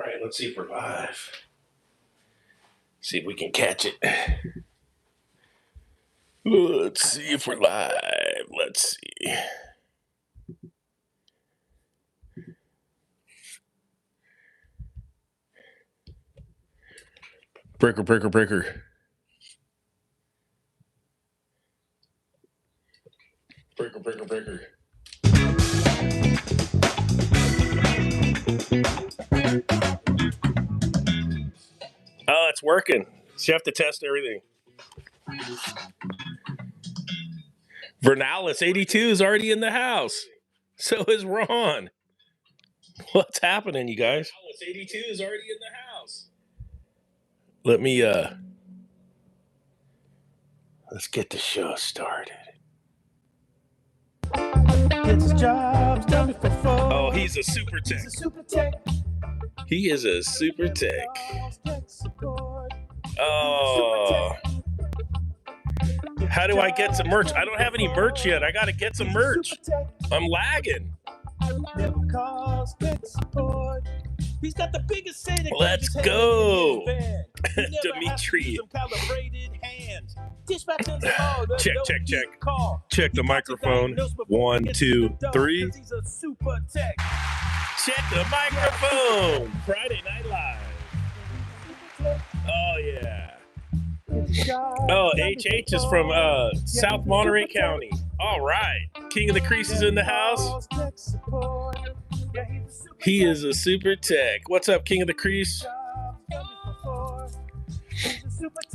right, let's see if we're live. See if we can catch it. Let's see if we're live. Let's see. Breaker. Breaker. Oh, it's working. So you have to test everything. Vernalis 82 is already in the house. So is Ron. What's happening, you guys? Vernalis 82 is already in the house. Let's get the show started. Oh, he's a super tech. He is a super tech. Oh. How do I get some merch? I don't have any merch yet. I got to get some merch. I'm lagging. He's got the biggest say. Let's go. Dimitri. Check. Check the microphone. 1, 2, 3. Check the microphone. Friday Night Live. Oh, yeah. Oh, HH is from South Monterey County. All right. King of the Crease is in the house. He is a super tech. What's up, King of the Crease?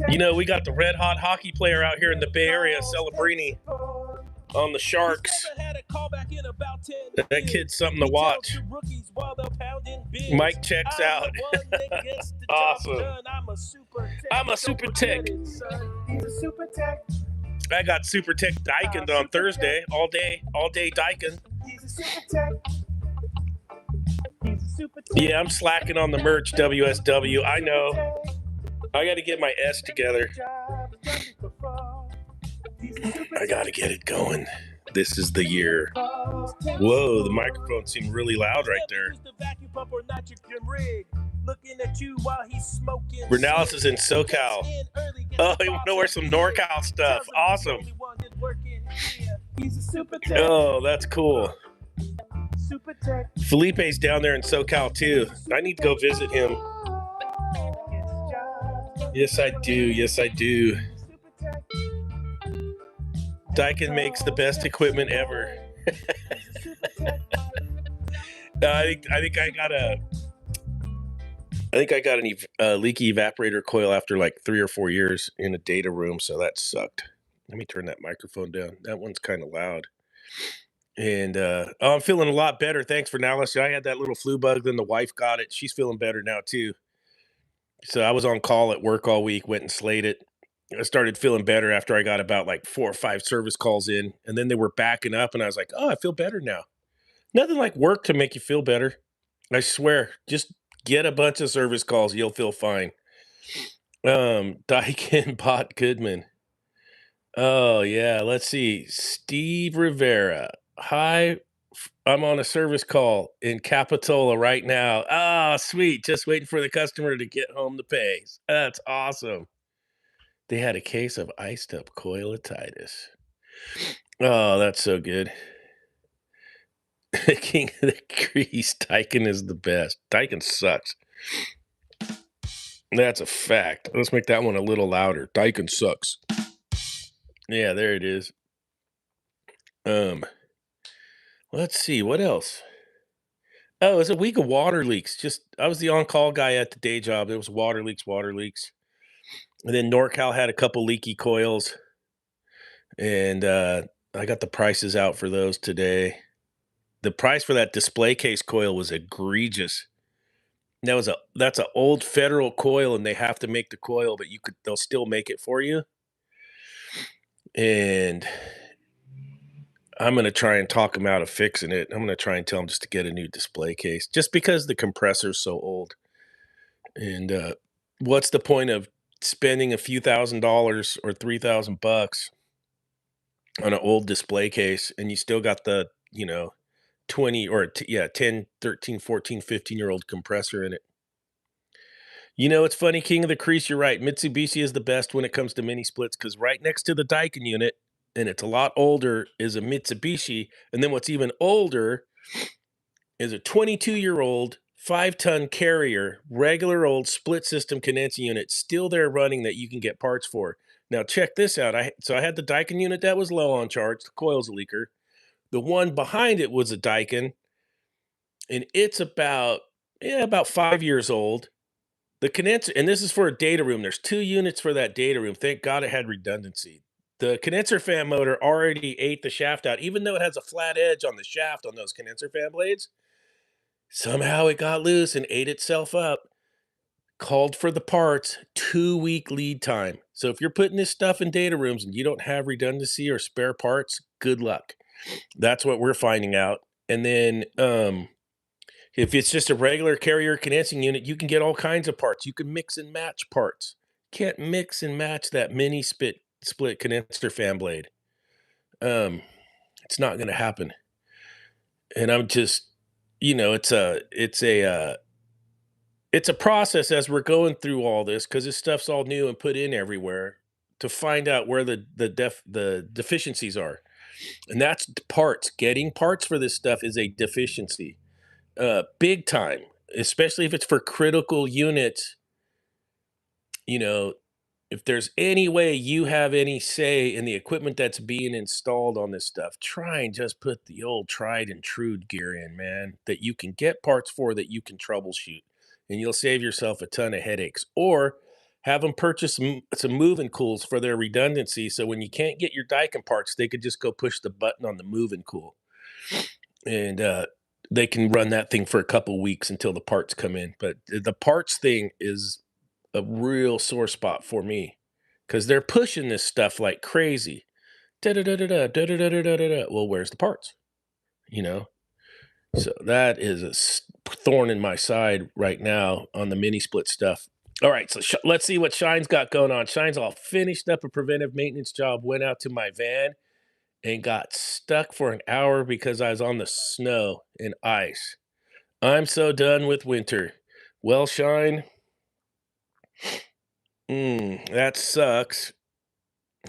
You know, we got the red hot hockey player out here in the Bay Area, Celebrini, on the Sharks. That kid's something to watch. Mike checks out. Awesome. I'm a super tech. I got super tech Daikin on Thursday. All day Daikin. Yeah, I'm slacking on the merch, WSW. I know. I got to get my S together. I got to get it going. This is the year. Whoa, the microphone seemed really loud right there. Vernalis is in SoCal. Oh, you want to wear some NorCal stuff. Awesome. Oh, that's cool. Felipe's down there in SoCal too. I need to go visit him. Yes, I do. Daikin makes the best equipment ever. I think I got a leaky evaporator coil after like 3 or 4 years in a data room, so that sucked. Let me turn that microphone down. That one's kind of loud. And I'm feeling a lot better. Thanks for now. I had that little flu bug, then the wife got it. She's feeling better now too. So I was on call at work all week, went and slayed it. I started feeling better after I got about like 4 or 5 service calls in, and then they were backing up, and I was like, oh, I feel better now. Nothing like work to make you feel better. I swear, just get a bunch of service calls. You'll feel fine. Daikin Bot Goodman. Oh, yeah. Let's see. Steve Rivera. Hi. I'm on a service call in Capitola right now. Oh, sweet. Just waiting for the customer to get home to pay. That's awesome. They had a case of iced up coilotitis. Oh, that's so good. King of the Crease. Daikin is the best. Daikin sucks. That's a fact. Let's make that one a little louder. Daikin sucks. Yeah, there it is. Let's see. What else? Oh, it's a week of water leaks. I was the on-call guy at the day job. There was water leaks. And then NorCal had a couple leaky coils. And I got the prices out for those today. The price for that display case coil was egregious. That's an old federal coil, and they have to make the coil, but they'll still make it for you. And I'm going to try and talk them out of fixing it. I'm going to try and tell them just to get a new display case, just because the compressor's so old. And what's the point of spending a few $1,000s or $3,000 on an old display case, and you still got the 20 or 10, 13, 14, 15-year-old compressor in it? It's funny, King of the Crease, you're right. Mitsubishi is the best when it comes to mini splits because right next to the Daikin unit, and it's a lot older, is a Mitsubishi. And then what's even older is a 22-year-old 5-ton carrier, regular old split system condensing unit, still there running that you can get parts for. Now check this out. I had the Daikin unit that was low on charge. The coil's a leaker. The one behind it was a Daikin, and it's about 5 years old. The condenser, and this is for a data room. There's 2 units for that data room. Thank God it had redundancy. The condenser fan motor already ate the shaft out, even though it has a flat edge on the shaft on those condenser fan blades. Somehow it got loose and ate itself up. Called for the parts, 2-week lead time. So if you're putting this stuff in data rooms and you don't have redundancy or spare parts, good luck. That's what we're finding out. And then if it's just a regular carrier condensing unit, you can get all kinds of parts. You can mix and match parts. Can't mix and match that mini split condenser fan blade. It's not going to happen. And I'm just, it's a process as we're going through all this because this stuff's all new and put in everywhere to find out where the deficiencies are, and that's parts. Getting parts for this stuff is a deficiency, big time, especially if it's for critical units. You know, if there's any way you have any say in the equipment that's being installed on this stuff, try and just put the old tried and true gear in, man, that you can get parts for that you can troubleshoot. And you'll save yourself a ton of headaches. Or have them purchase some moving cools for their redundancy. So when you can't get your Daikin parts, they could just go push the button on the moving cool. And they can run that thing for a couple weeks until the parts come in. But the parts thing is a real sore spot for me because they're pushing this stuff like crazy. Da-da-da-da-da, da-da-da-da-da-da. Well, where's the parts? You know? So that is a thorn in my side right now on the mini split stuff. All right, so let's see what Shine's got going on. Shine's all finished up a preventive maintenance job, went out to my van and got stuck for an hour because I was on the snow and ice. I'm so done with winter. Well, Shine, that sucks.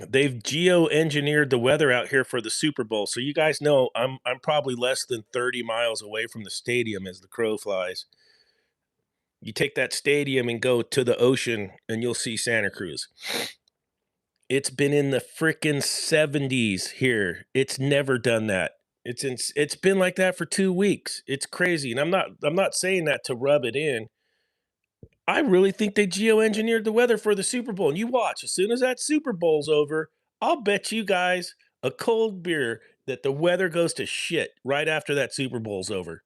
They've geo-engineered the weather out here for the Super Bowl, so you guys know I'm probably less than 30 miles away from the stadium as the crow flies. You take that stadium and go to the ocean, and you'll see Santa Cruz. It's been in the frickin' 70s here. It's never done that. It's been like that for 2 weeks. It's crazy, and I'm not saying that to rub it in. I really think they geoengineered the weather for the Super Bowl. And you watch, as soon as that Super Bowl's over, I'll bet you guys a cold beer that the weather goes to shit right after that Super Bowl's over.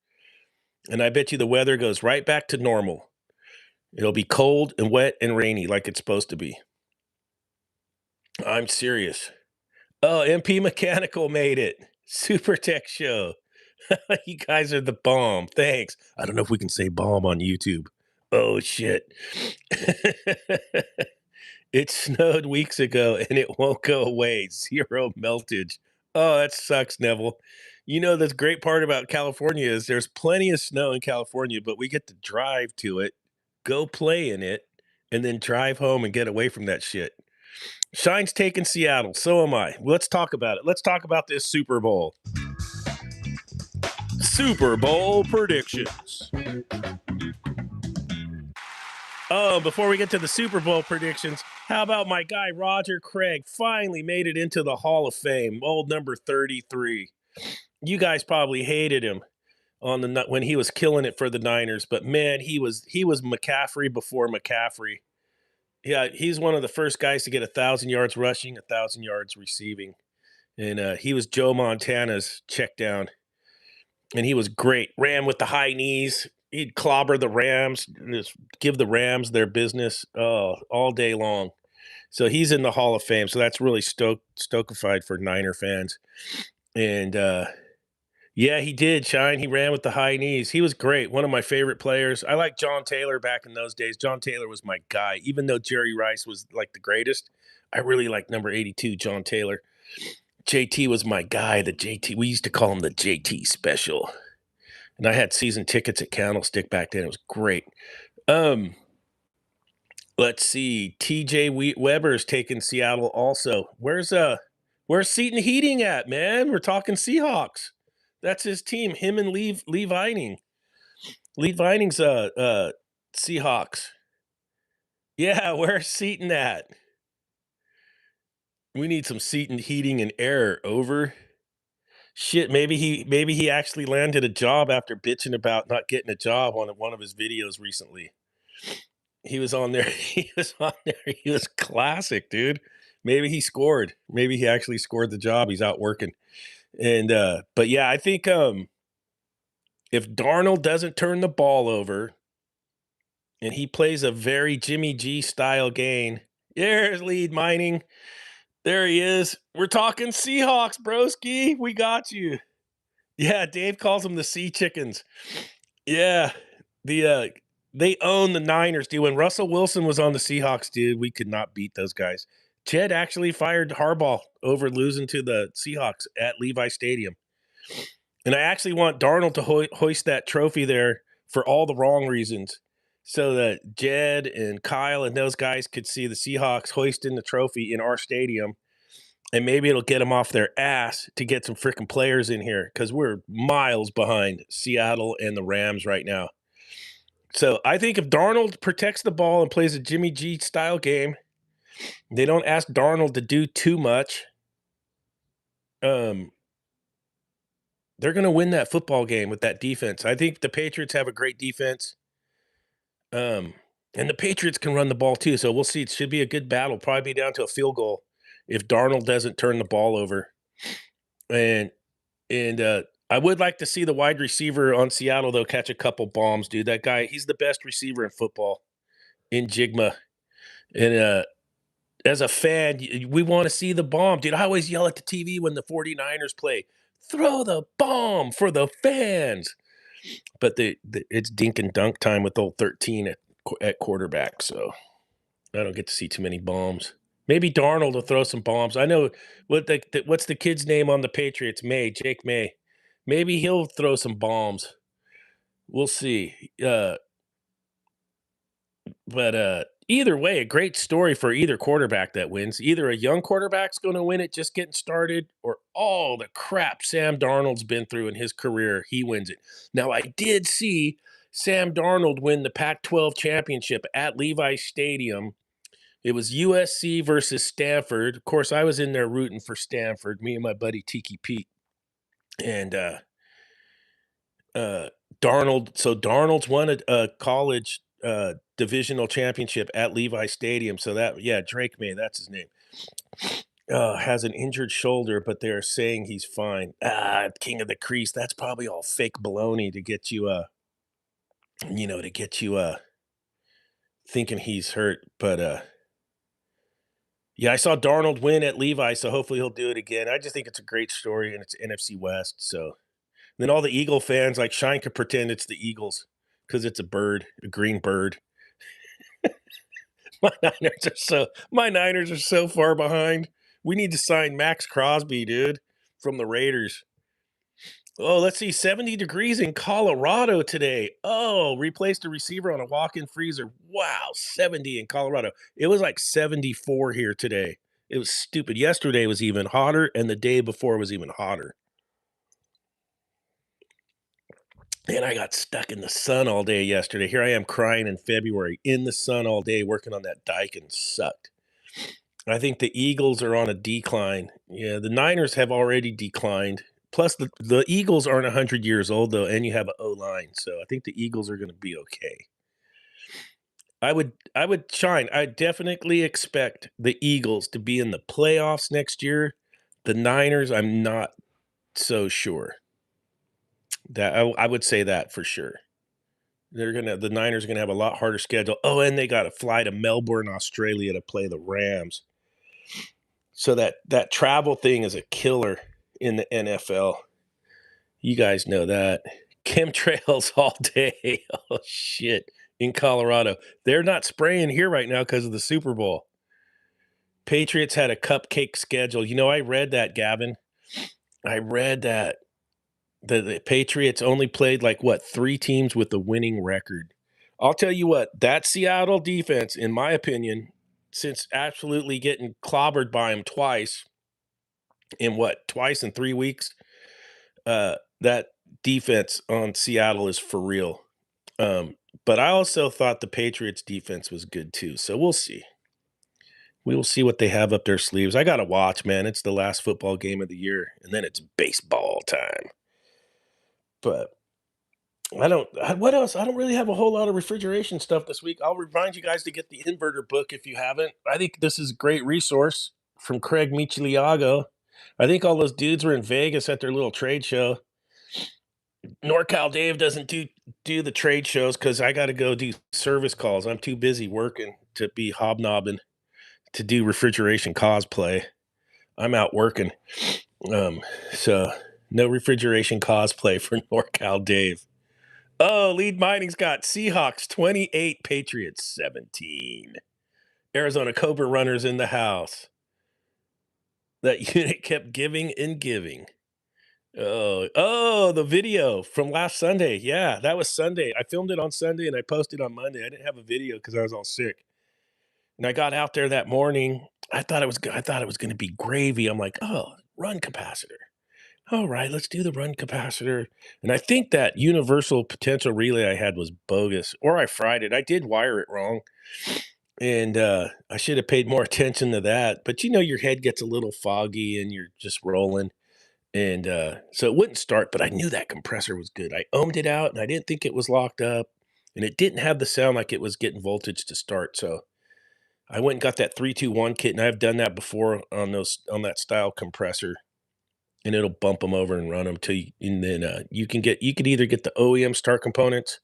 And I bet you the weather goes right back to normal. It'll be cold and wet and rainy like it's supposed to be. I'm serious. Oh, MP Mechanical made it. Super Tech Show. You guys are the bomb. Thanks. I don't know if we can say bomb on YouTube. Oh, shit. It snowed weeks ago and it won't go away. Zero meltage. Oh, that sucks, Neville. The great part about California is there's plenty of snow in California, but we get to drive to it, go play in it, and then drive home and get away from that shit. Shine's taking Seattle. So am I. Let's talk about it. Let's talk about this Super Bowl. Super Bowl predictions. Oh, before we get to the Super Bowl predictions, how about my guy Roger Craig finally made it into the Hall of Fame, old number 33. You guys probably hated him when he was killing it for the Niners, but man, he was McCaffrey before McCaffrey. Yeah, he's one of the first guys to get 1,000 yards rushing, 1,000 yards receiving, and he was Joe Montana's check down, and he was great. Ran with the high knees. He'd clobber the Rams, just give the Rams their business all day long. So he's in the Hall of Fame. So that's really stokified for Niner fans. And yeah, he did, Shine. He ran with the high knees. He was great. One of my favorite players. I liked John Taylor back in those days. John Taylor was my guy. Even though Jerry Rice was like the greatest, I really liked number 82, John Taylor. JT was my guy. We used to call him the JT special. And I had season tickets at Candlestick back then. It was great. Let's see. TJ Weber's taking Seattle also. Where's Seton Heating at, man? We're talking Seahawks. That's his team. Him and Lee Vining. Lee Vining's Seahawks. Yeah, where's Seton at? We need some Seton Heating and Air. Over. Shit, maybe he actually landed a job after bitching about not getting a job on one of his videos recently. He was on there. He was on there. He was classic, dude. Maybe he scored. Maybe he actually scored the job. He's out working. And but yeah, I think if Darnold doesn't turn the ball over and he plays a very Jimmy G style game, there's lead mining. There he is. We're talking Seahawks, broski. We got you. Yeah, Dave calls them the Sea Chickens. Yeah. They own the Niners, dude. When Russell Wilson was on the Seahawks, dude, we could not beat those guys. Jed actually fired Harbaugh over losing to the Seahawks at Levi Stadium. And I actually want Darnold to hoist that trophy there for all the wrong reasons, so that Jed and Kyle and those guys could see the Seahawks hoisting the trophy in our stadium. And maybe it'll get them off their ass to get some freaking players in here, because we're miles behind Seattle and the Rams right now. So I think if Darnold protects the ball and plays a Jimmy G style game, they don't ask Darnold to do too much. They're going to win that football game with that defense. I think the Patriots have a great defense. And the Patriots can run the ball too. So we'll see. It should be a good battle. Probably be down to a field goal if Darnold doesn't turn the ball over. And I would like to see the wide receiver on Seattle, though, catch a couple bombs, dude. That guy, he's the best receiver in football in Jigma. And as a fan, we want to see the bomb, dude. I always yell at the TV when the 49ers play, throw the bomb for the fans. But it's dink and dunk time with old 13 at quarterback, so I don't get to see too many bombs. Maybe Darnold will throw some bombs. I know what's the kid's name on the Patriots? Jake May. Maybe he'll throw some bombs. We'll see. But either way, a great story for either quarterback that wins. Either a young quarterback's going to win it just getting started, or all the crap Sam Darnold's been through in his career, he wins it. Now, I did see Sam Darnold win the Pac-12 championship at Levi Stadium. It was USC versus Stanford. Of course, I was in there rooting for Stanford, me and my buddy Tiki Pete. And Darnold's won a college divisional championship at Levi Stadium. So Drake May, that's his name. Has an injured shoulder, but they're saying he's fine. King of the Crease. That's probably all fake baloney to get you thinking he's hurt. But yeah, I saw Darnold win at Levi, so hopefully he'll do it again. I just think it's a great story, and it's NFC West. So then all the Eagle fans, like Shine, could pretend it's the Eagles because it's a green bird. My Niners are so far behind. We need to sign Max Crosby, dude, from the Raiders. Oh, let's see, 70 degrees in Colorado today. Oh, replaced a receiver on a walk-in freezer. Wow, 70 in Colorado. It was like 74 here today. It was stupid. Yesterday was even hotter, and the day before was even hotter. And I got stuck in the sun all day yesterday. Here I am crying in February in the sun all day working on that dike, and sucked. I think the Eagles are on a decline. Yeah, the Niners have already declined. Plus, the Eagles aren't 100 years old, though, and you have an O-line. So I think the Eagles are going to be okay. I definitely expect the Eagles to be in the playoffs next year. The Niners, I'm not so sure. I would say that for sure. The Niners are gonna have a lot harder schedule. Oh, and they got to fly to Melbourne, Australia to play the Rams. So that travel thing is a killer in the NFL. You guys know that. Chemtrails all day. Oh shit. In Colorado. They're not spraying here right now because of the Super Bowl. Patriots had a cupcake schedule. I read that, Gavin. I read that the Patriots only played 3 teams with a winning record. I'll tell you what, that Seattle defense, in my opinion, since absolutely getting clobbered by him twice twice in 3 weeks, that defense on Seattle is for real. Um, but I also thought the Patriots defense was good too. So we'll see. We will see what they have up their sleeves. I gotta watch, man. It's the last football game of the year, and then it's baseball time. But what else? I don't really have a whole lot of refrigeration stuff this week. I'll remind you guys to get the inverter book if you haven't. I think this is a great resource from Craig Michiliago. I think all those dudes were in Vegas at their little trade show. NorCal Dave doesn't do the trade shows because I got to go do service calls. I'm too busy working to be hobnobbing to do refrigeration cosplay. I'm out working. Um, so no refrigeration cosplay for NorCal Dave. Oh, Lead Mining's got Seahawks 28, Patriots 17. Arizona Cobra Runners in the house. That unit kept giving and giving. Oh, the video from last Sunday. Yeah, that was Sunday. I filmed it on Sunday and I posted on Monday. I didn't have a video because I was all sick. And I got out there that morning. I thought it was going to be gravy. I'm like, oh, run capacitor. All right, let's do the run capacitor. And I think that universal potential relay I had was bogus, or I fried it. I did wire it wrong. And I should have paid more attention to that. But your head gets a little foggy and you're just rolling. And so it wouldn't start, but I knew that compressor was good. I ohmed it out and I didn't think it was locked up. And it didn't have the sound like it was getting voltage to start. So I went and got that 321 kit, and I've done that before on that style compressor, and it'll bump them over and run them till you, and then you could either get the OEM start components,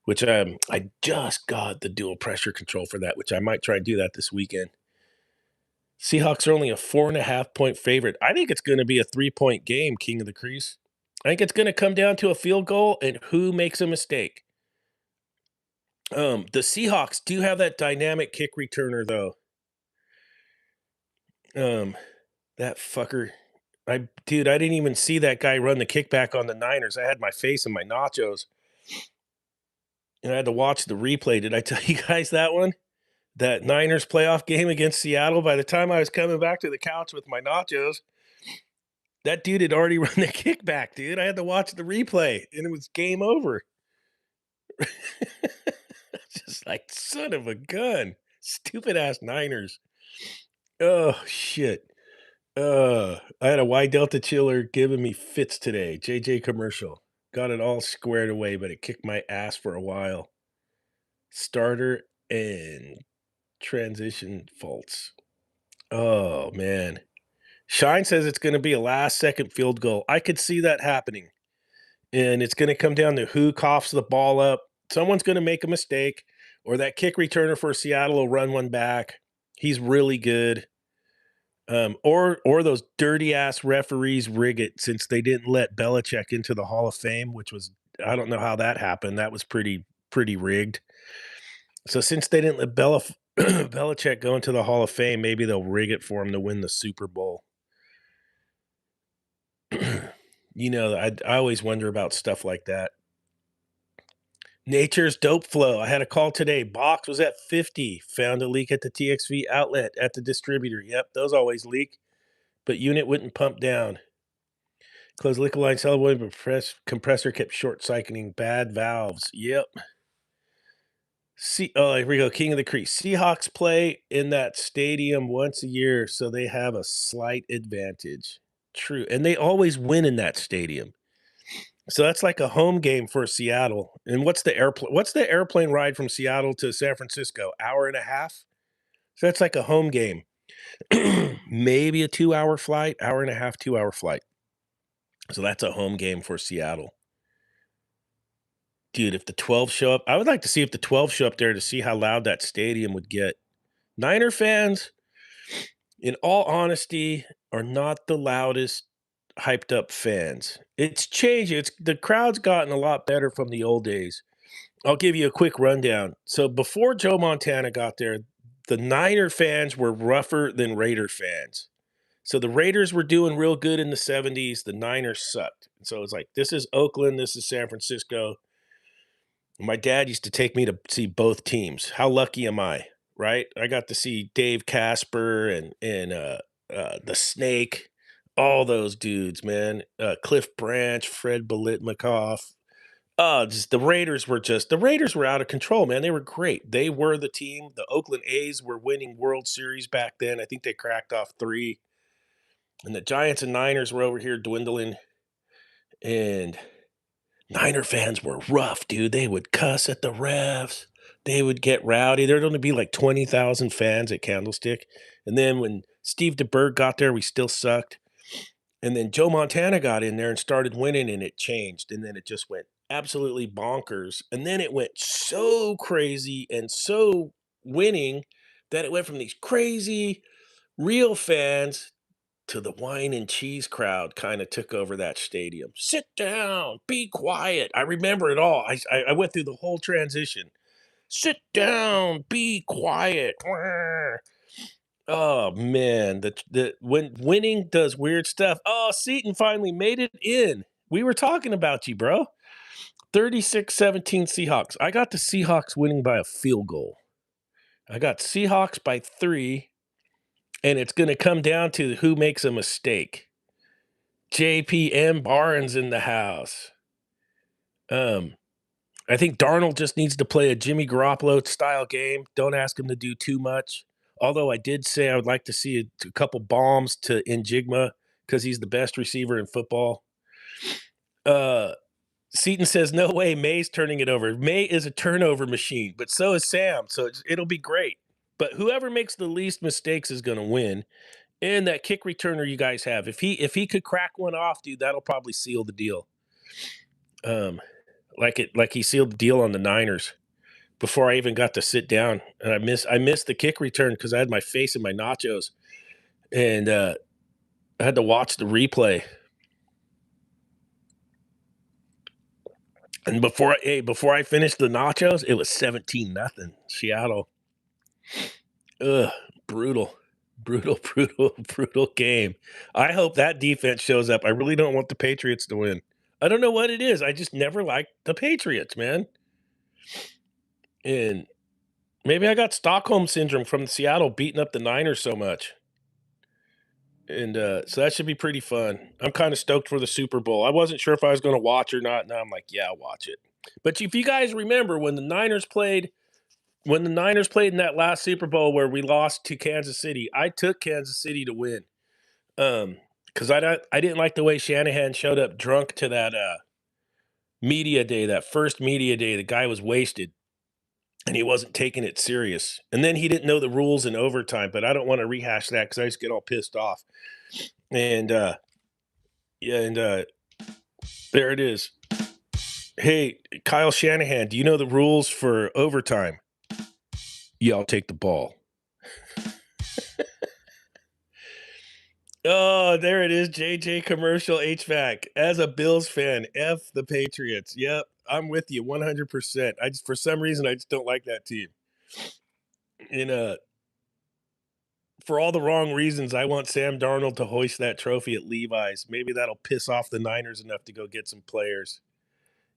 which I just got the dual pressure control for that, which I might try and do that this weekend. Seahawks are only a 4.5 point favorite. I think it's going to be a 3 point game, King of the Crease. I think it's going to come down to a field goal and who makes a mistake. The Seahawks do have that dynamic kick returner though. Um, that fucker. Dude, I didn't even see that guy run the kickback on the Niners. I had my face in my nachos, and I had to watch the replay. Did I tell you guys that one? That Niners playoff game against Seattle. By the time I was coming back to the couch with my nachos, that dude had already run the kickback, dude. I had to watch the replay, and it was game over. Just like, son of a gun. Stupid ass Niners. Oh, shit. I had a Y Delta chiller giving me fits today. JJ commercial. Got it all squared away, but it kicked my ass for a while. Starter and transition faults. Oh, man. Shine says it's going to be a last second field goal. I could see that happening. And it's going to come down to who coughs the ball up. Someone's going to make a mistake, or that kick returner for Seattle will run one back. He's really good. Or those dirty ass referees rig it since they didn't let Belichick into the Hall of Fame, which was, I don't know how that happened. That was pretty rigged. So since they didn't let Belichick go into the Hall of Fame, maybe they'll rig it for him to win the Super Bowl. I always wonder about stuff like that. Nature's Dope Flow. I had a call today. Box was at 50. Found a leak at the TXV outlet at the distributor. Yep, those always leak. But unit wouldn't pump down. Closed liquid line solid but compressor kept short cycling. Bad valves. Yep. Here we go. King of the Creek. Seahawks play in that stadium once a year, so they have a slight advantage. True. And they always win in that stadium. So that's like a home game for Seattle. And what's the airplane ride from Seattle to San Francisco? Hour and a half? So that's like a home game. Maybe a 2 hour flight, hour and a half, 2 hour flight. So that's a home game for Seattle. Dude, if the 12 show up, I would like to see if the 12 show up there to see how loud that stadium would get. Niner fans, in all honesty, are not the loudest hyped up fans. It's changed. The crowd's gotten a lot better from the old days. I'll give you a quick rundown. So before Joe Montana got there, the Niner fans were rougher than Raider fans. So the Raiders were doing real good in the 70s. The Niners sucked. So it's like, this is Oakland, this is San Francisco. My dad used to take me to see both teams. How lucky am I, right? I got to see Dave Casper and the Snake, all those dudes, man. Cliff Branch, Fred Bolitnikoff. Just the Raiders were out of control, man. They were great. They were the team. The Oakland A's were winning World Series back then. I think they cracked off 3. And the Giants and Niners were over here dwindling. And Niner fans were rough, dude. They would cuss at the refs. They would get rowdy. There'd only be like 20,000 fans at Candlestick. And then when Steve DeBerg got there, we still sucked. And then Joe Montana got in there and started winning, and it changed. And then it just went absolutely bonkers. And then it went so crazy and so winning that it went from these crazy, real fans to the wine and cheese crowd kind of took over that stadium. Sit down, be quiet. I remember it all. I went through the whole transition. Sit down, be quiet. Oh man, the when winning does weird stuff. Oh, Seton finally made it in. We were talking about you, bro. 36-17 Seahawks. I got the Seahawks winning by a field goal. I got Seahawks by 3, and it's going to come down to who makes a mistake. JPM Barnes in the house. I think Darnold just needs to play a Jimmy Garoppolo style game. Don't ask him to do too much. Although I did say I would like to see a couple bombs to Njigma because he's the best receiver in football. Seton says, no way, May's turning it over. May is a turnover machine, but so is Sam. So it'll be great. But whoever makes the least mistakes is going to win. And that kick returner you guys have, if he could crack one off, dude, that'll probably seal the deal. Like he sealed the deal on the Niners before I even got to sit down. And I missed the kick return because I had my face in my nachos, and I had to watch the replay. And before I finished the nachos, it was 17-0 Seattle. Ugh, brutal, brutal, brutal, brutal game. I hope that defense shows up. I really don't want the Patriots to win. I don't know what it is. I just never liked the Patriots, man. And maybe I got Stockholm syndrome from Seattle beating up the Niners so much. And so that should be pretty fun. I'm kind of stoked for the Super Bowl. I wasn't sure if I was going to watch or not. Now I'm like, yeah, I'll watch it. But if you guys remember when the Niners played in that last Super Bowl where we lost to Kansas City, I took Kansas City to win. Because I didn't like the way Shanahan showed up drunk to that media day, that first media day. The guy was wasted and he wasn't taking it serious. And then he didn't know the rules in overtime. But I don't want to rehash that because I just get all pissed off. And yeah, and there it is. Hey, Kyle Shanahan, do you know the rules for overtime? Yeah, I'll take the ball. Oh, there it is. JJ commercial HVAC. As a Bills fan, F the Patriots. Yep, I'm with you 100%. For some reason I just don't like that team. And for all the wrong reasons, I want Sam Darnold to hoist that trophy at Levi's. Maybe that'll piss off the Niners enough to go get some players.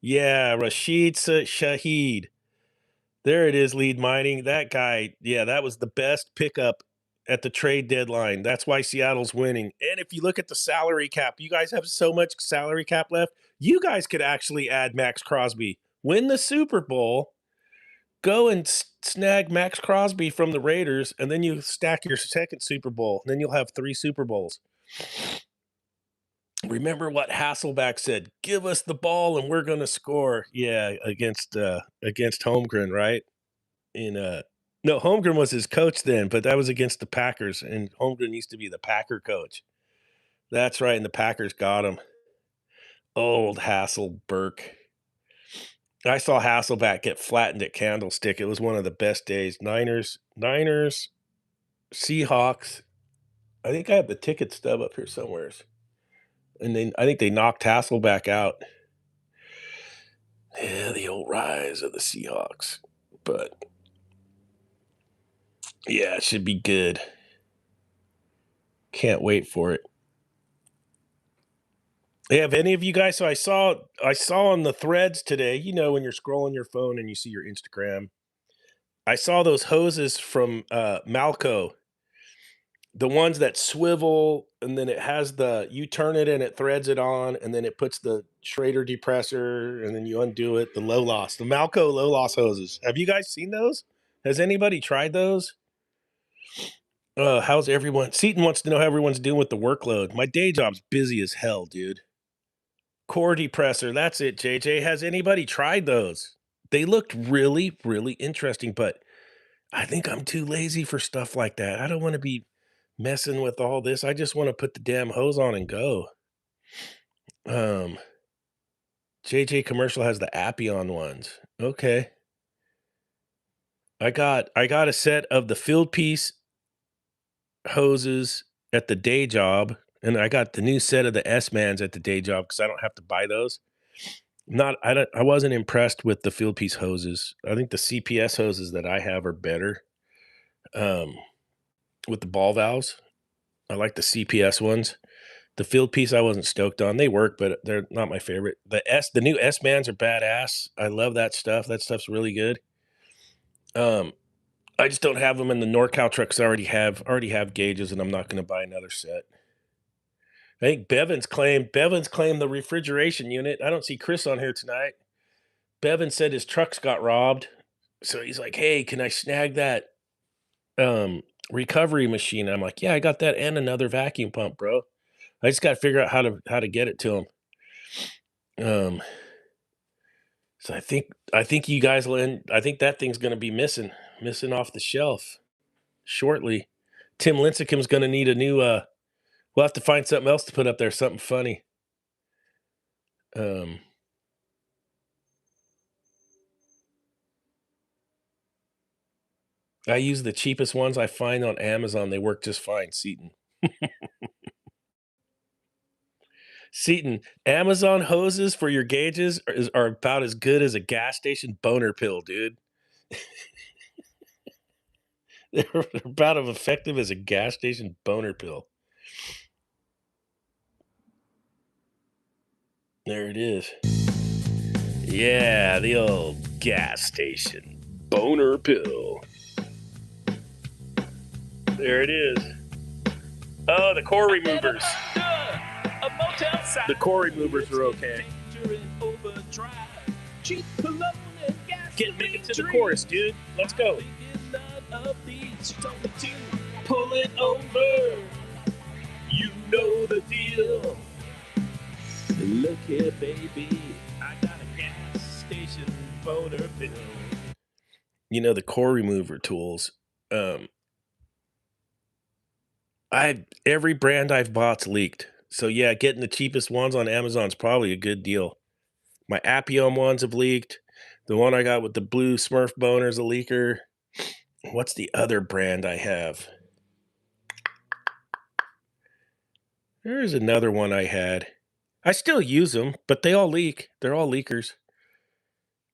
Yeah, Rashid Shaheed. There it is, Lead Mining. That guy, yeah, that was the best pickup at the trade deadline. That's why Seattle's winning. And if you look at the salary cap, you guys have so much salary cap left. You guys could actually add Max Crosby. Win the Super Bowl, go and snag Max Crosby from the Raiders, and then you stack your second Super Bowl. And then you'll have 3 Super Bowls. Remember what Hasselback said, give us the ball and we're going to score. Yeah, against Holmgren, right? In No, Holmgren was his coach then, but that was against the Packers, and Holmgren used to be the Packer coach. That's right, and the Packers got him. Old Hasselberg. I saw Hasselback get flattened at Candlestick. It was one of the best days. Niners, Seahawks. I think I have the ticket stub up here somewheres. And then I think they knocked Hasselback out. Yeah, the old rise of the Seahawks. But yeah, it should be good. Can't wait for it. Hey, have any of you guys? So I saw on the threads today. When you're scrolling your phone and you see your Instagram, I saw those hoses from Malco, the ones that swivel, and then it has you turn it and it threads it on, and then it puts the Schrader depressor, and then you undo it. The low loss, the Malco low loss hoses. Have you guys seen those? Has anybody tried those? How's everyone? Seaton wants to know how everyone's doing with the workload. My day job's busy as hell, dude. Core depressor, that's it, JJ. Has anybody tried those? They looked really, really interesting, but I think I'm too lazy for stuff like that. I don't want to be messing with all this. I just want to put the damn hose on and go. Um, JJ Commercial has the Appion ones. Okay. I got a set of the field piece hoses at the day job, and I got the new set of the S-Mans at the day job because I don't have to buy those. Not I wasn't impressed with the field piece hoses. I think the CPS hoses that I have are better, um, with the ball valves. I like the CPS ones. The field piece I wasn't stoked on. They work, but they're not my favorite. The new S-Mans are badass. I love that stuff. That stuff's really good. Um, I just don't have them in the NorCal trucks. I already have gauges, and I'm not gonna buy another set. I think Bevan's claimed the refrigeration unit. I don't see Chris on here tonight. Bevan said his trucks got robbed. So he's like, "Hey, can I snag that recovery machine?" I'm like, "Yeah, I got that and another vacuum pump, bro. I just got to figure out how to get it to him." Um, so I think you guys will end. I think that thing's going to be missing off the shelf shortly. Tim Lincecum's going to need a new. We'll have to find something else to put up there, something funny. Um, I use the cheapest ones I find on Amazon. They work just fine. Seaton, Amazon hoses for your gauges are about as good as a gas station boner pill, dude. They're about as effective as a gas station boner pill. There it is. Yeah, the old gas station boner pill. There it is. Oh, the core removers. The core removers are okay. Make it to the chorus, dude. Let's go. Pull it over. You know the deal. Look here, baby. I got a gas station boner pill. The core remover tools. Um, I every brand I've bought's leaked. So yeah, getting the cheapest ones on Amazon's probably a good deal. My Appium ones have leaked. The one I got with the blue Smurf boner's a leaker. What's the other brand I have? There's another one I had. I still use them, but they all leak. They're all leakers.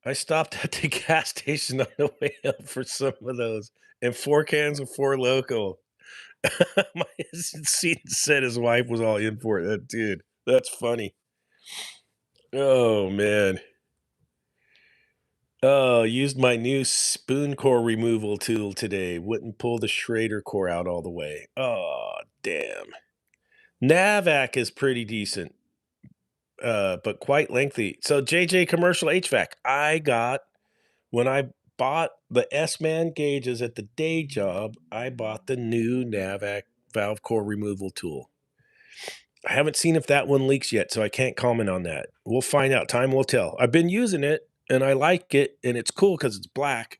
I stopped at the gas station on the way up for some of those, and 4 cans of Four Loko. My Seton said his wife was all in for it. That dude, that's funny. Oh man. Oh, used my new spoon core removal tool today. Wouldn't pull the Schrader core out all the way. Oh, damn. Navac is pretty decent, but quite lengthy. So JJ Commercial HVAC. When I bought the S-Man gauges at the day job, I bought the new Navac valve core removal tool. I haven't seen if that one leaks yet, so I can't comment on that. We'll find out. Time will tell. I've been using it and I like it, and it's cool because it's black.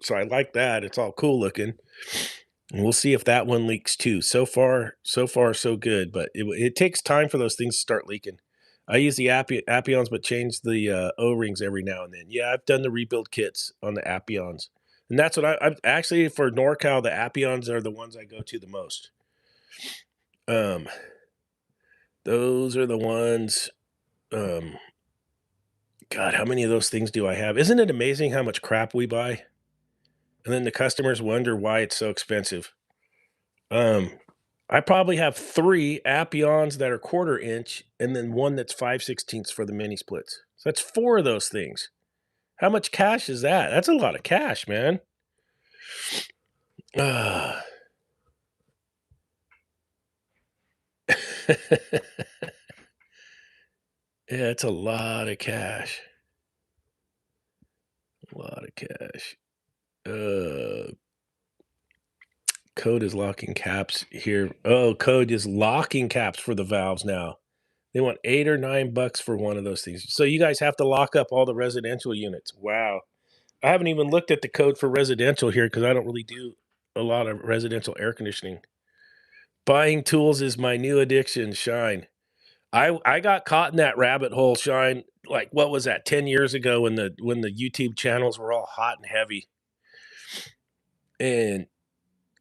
So I like that. It's all cool looking. And we'll see if that one leaks too. So far, so good. But it takes time for those things to start leaking. I use the Appions, but change the O-rings every now and then. Yeah, I've done the rebuild kits on the Appions. And that's what I've actually for NorCal, the Appions are the ones I go to the most. Um, those are the ones. Um, God, how many of those things do I have? Isn't it amazing how much crap we buy? And then the customers wonder why it's so expensive. Um, I probably have 3 Appions that are 1/4 inch and then 1 that's 5/16 for the mini splits. So that's 4 of those things. How much cash is that? That's a lot of cash, man. Ah. Yeah, it's a lot of cash. A lot of cash. Uh, Code is locking caps here. Oh, Code is locking caps for the valves now. They want 8 or $9 for one of those things. So you guys have to lock up all the residential units. Wow. I haven't even looked at the code for residential here because I don't really do a lot of residential air conditioning. Buying tools is my new addiction, Shine. I got caught in that rabbit hole, Shine. Like what was that? 10 years ago when the YouTube channels were all hot and heavy. And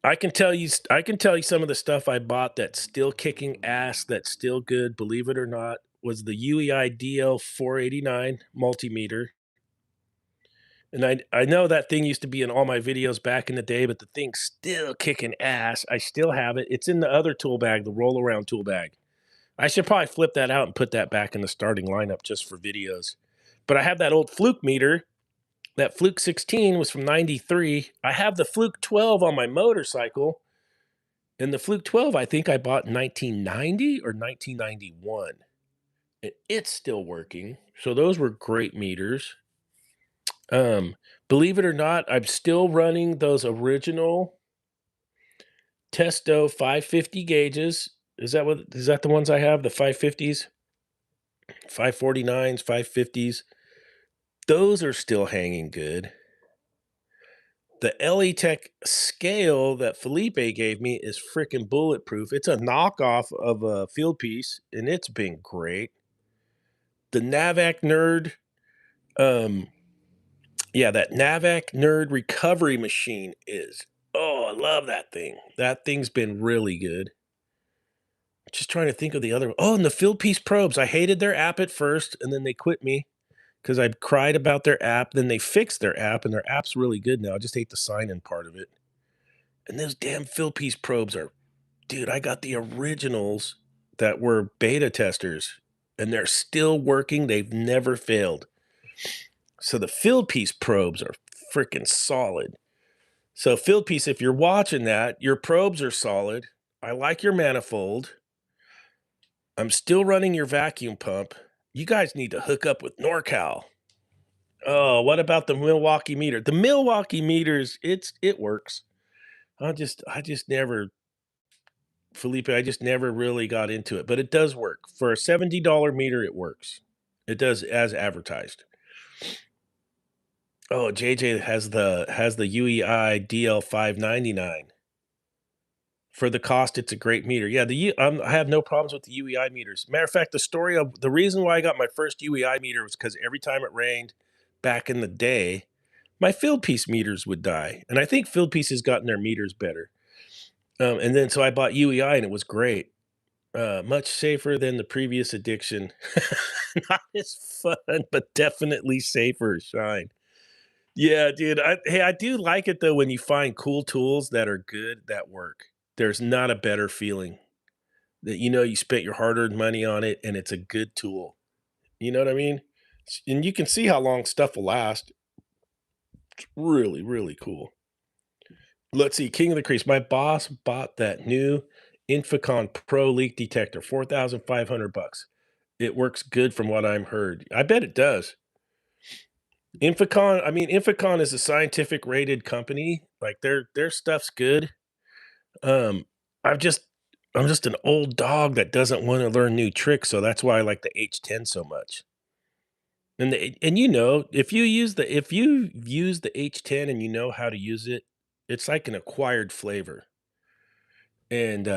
I can tell you some of the stuff I bought that's still kicking ass, that's still good, believe it or not, was the UEI DL 489 multimeter. And I know that thing used to be in all my videos back in the day, but the thing's still kicking ass. I still have it. It's in the other tool bag, the roll around tool bag. I should probably flip that out and put that back in the starting lineup just for videos. But I have that old Fluke meter. That Fluke 16 was from 93. I have the Fluke 12 on my motorcycle. And the Fluke 12, I think I bought in 1990 or 1991. And it's still working. So those were great meters. Um, Believe it or not, I'm still running those original Testo 550 gauges. Is that the ones I have? The 550s, 549s, 550s. Those are still hanging good. The LE Tech scale that Felipe gave me is freaking bulletproof. It's a knockoff of a field piece, and it's been great. The Navac Nerd, um, yeah, that Navac Nerd recovery machine is. Oh, I love that thing. That thing's been really good. Just trying to think of the other. Oh, and the field piece probes. I hated their app at first, and then they quit me because I cried about their app. Then they fixed their app, and their app's really good now. I just hate the sign in part of it. And those damn field piece probes are, dude, I got the originals that were beta testers, and they're still working. They've never failed. So the field piece probes are freaking solid. So field piece, if you're watching that, your probes are solid. I like your manifold. I'm still running your vacuum pump. You guys need to hook up with NorCal. Oh, what about the Milwaukee meter? The Milwaukee meters, it works. I just never Felipe, I just never really got into it, but it does work. For a $70 meter, it works. It does as advertised. Oh, JJ has the UEI DL599. For the cost, it's a great meter. Yeah, I have no problems with the UEI meters. Matter of fact, the reason why I got my first UEI meter was because every time it rained back in the day, my field piece meters would die. And I think field piece has gotten their meters better. And then so I bought UEI and it was great. Much safer than the previous addiction. Not as fun, but definitely safer, Shine. Yeah, dude. Hey, I do like it though when you find cool tools that are good that work. There's not a better feeling that you know you spent your hard-earned money on it and it's a good tool. You know what I mean? And you can see how long stuff will last. It's really, really cool. Let's see, King of the Crease. My boss bought that new Inficon Pro leak detector, 4,500 bucks. It works good from what I'm heard. I bet it does. Inficon is a scientific rated company. Like their stuff's good. Um, I'm just I'm just an old dog that doesn't want to learn new tricks, so that's why I like the H10 so much. And you know, if you use the H10 and you know how to use it, it's like an acquired flavor. And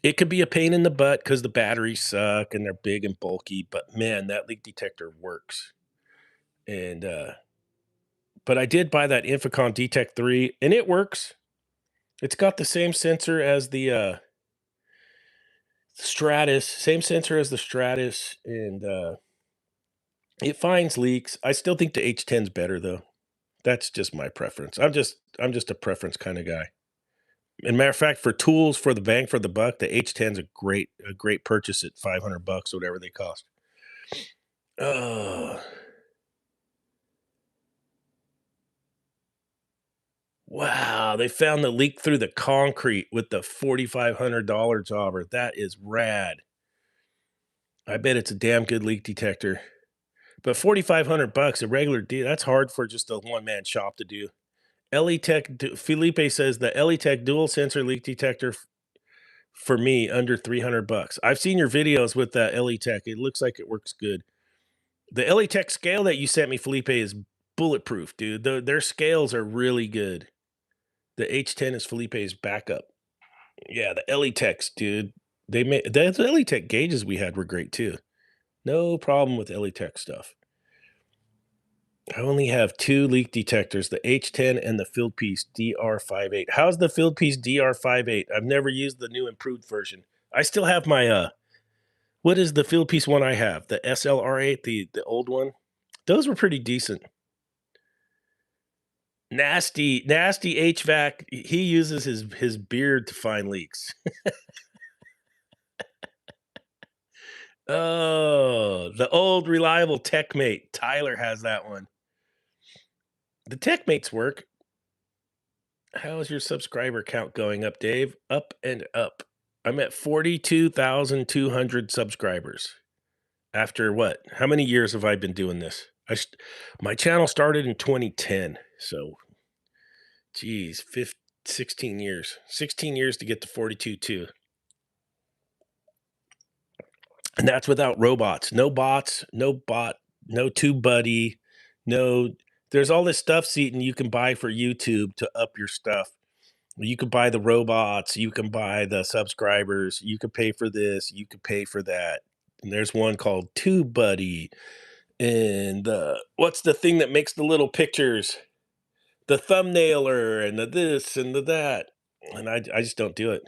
it could be a pain in the butt because the batteries suck and they're big and bulky, but man, that leak detector works. And but I did buy that Inficon Detect 3 and it works. It's got the same sensor as the Stratus, same sensor as the Stratus, and it finds leaks. I still think the H10's better though. That's just my preference. I'm just a preference kind of guy. And matter of fact, for tools for the bang for the buck, the H10's a great purchase at 500 bucks, whatever they cost. Oh, wow, they found the leak through the concrete with the $4,500 jobber. That is rad. I bet it's a damn good leak detector. But 4,500 bucks, a regular deal, that's hard for just a one-man shop to do. Elitech Felipe says the Elitech dual sensor leak detector for me under 300 bucks. I've seen your videos with that Elitech. It looks like it works good. The Elitech scale that you sent me, Felipe, is bulletproof, dude. Their scales are really good. The H10 is Felipe's backup. Yeah, the Elitechs, dude. They made the Elitech gauges we had were great too. No problem with Elitech stuff. I only have 2 leak detectors, the H10 and the Fieldpiece DR58. How's the Fieldpiece DR58? I've never used the new improved version. I still have my what is the Fieldpiece one I have? The SLR8, the old one. Those were pretty decent. Nasty HVAC. He uses his beard to find leaks. Oh, the old reliable TechMate. Tyler has that one. The TechMates work. How is your subscriber count going up, Dave? Up and up. I'm at 42,200 subscribers. After what? How many years have I been doing this? My channel started in 2010. So, geez, 16 years. 16 years to get to 42 too. And that's without robots. No bots, no TubeBuddy, no there's all this stuff, Seaton, you can buy for YouTube to up your stuff. You can buy the robots, you can buy the subscribers, you can pay for this, you can pay for that. And there's one called TubeBuddy. And what's the thing that makes the little pictures? The thumbnailer and the this and the that. And I just don't do it.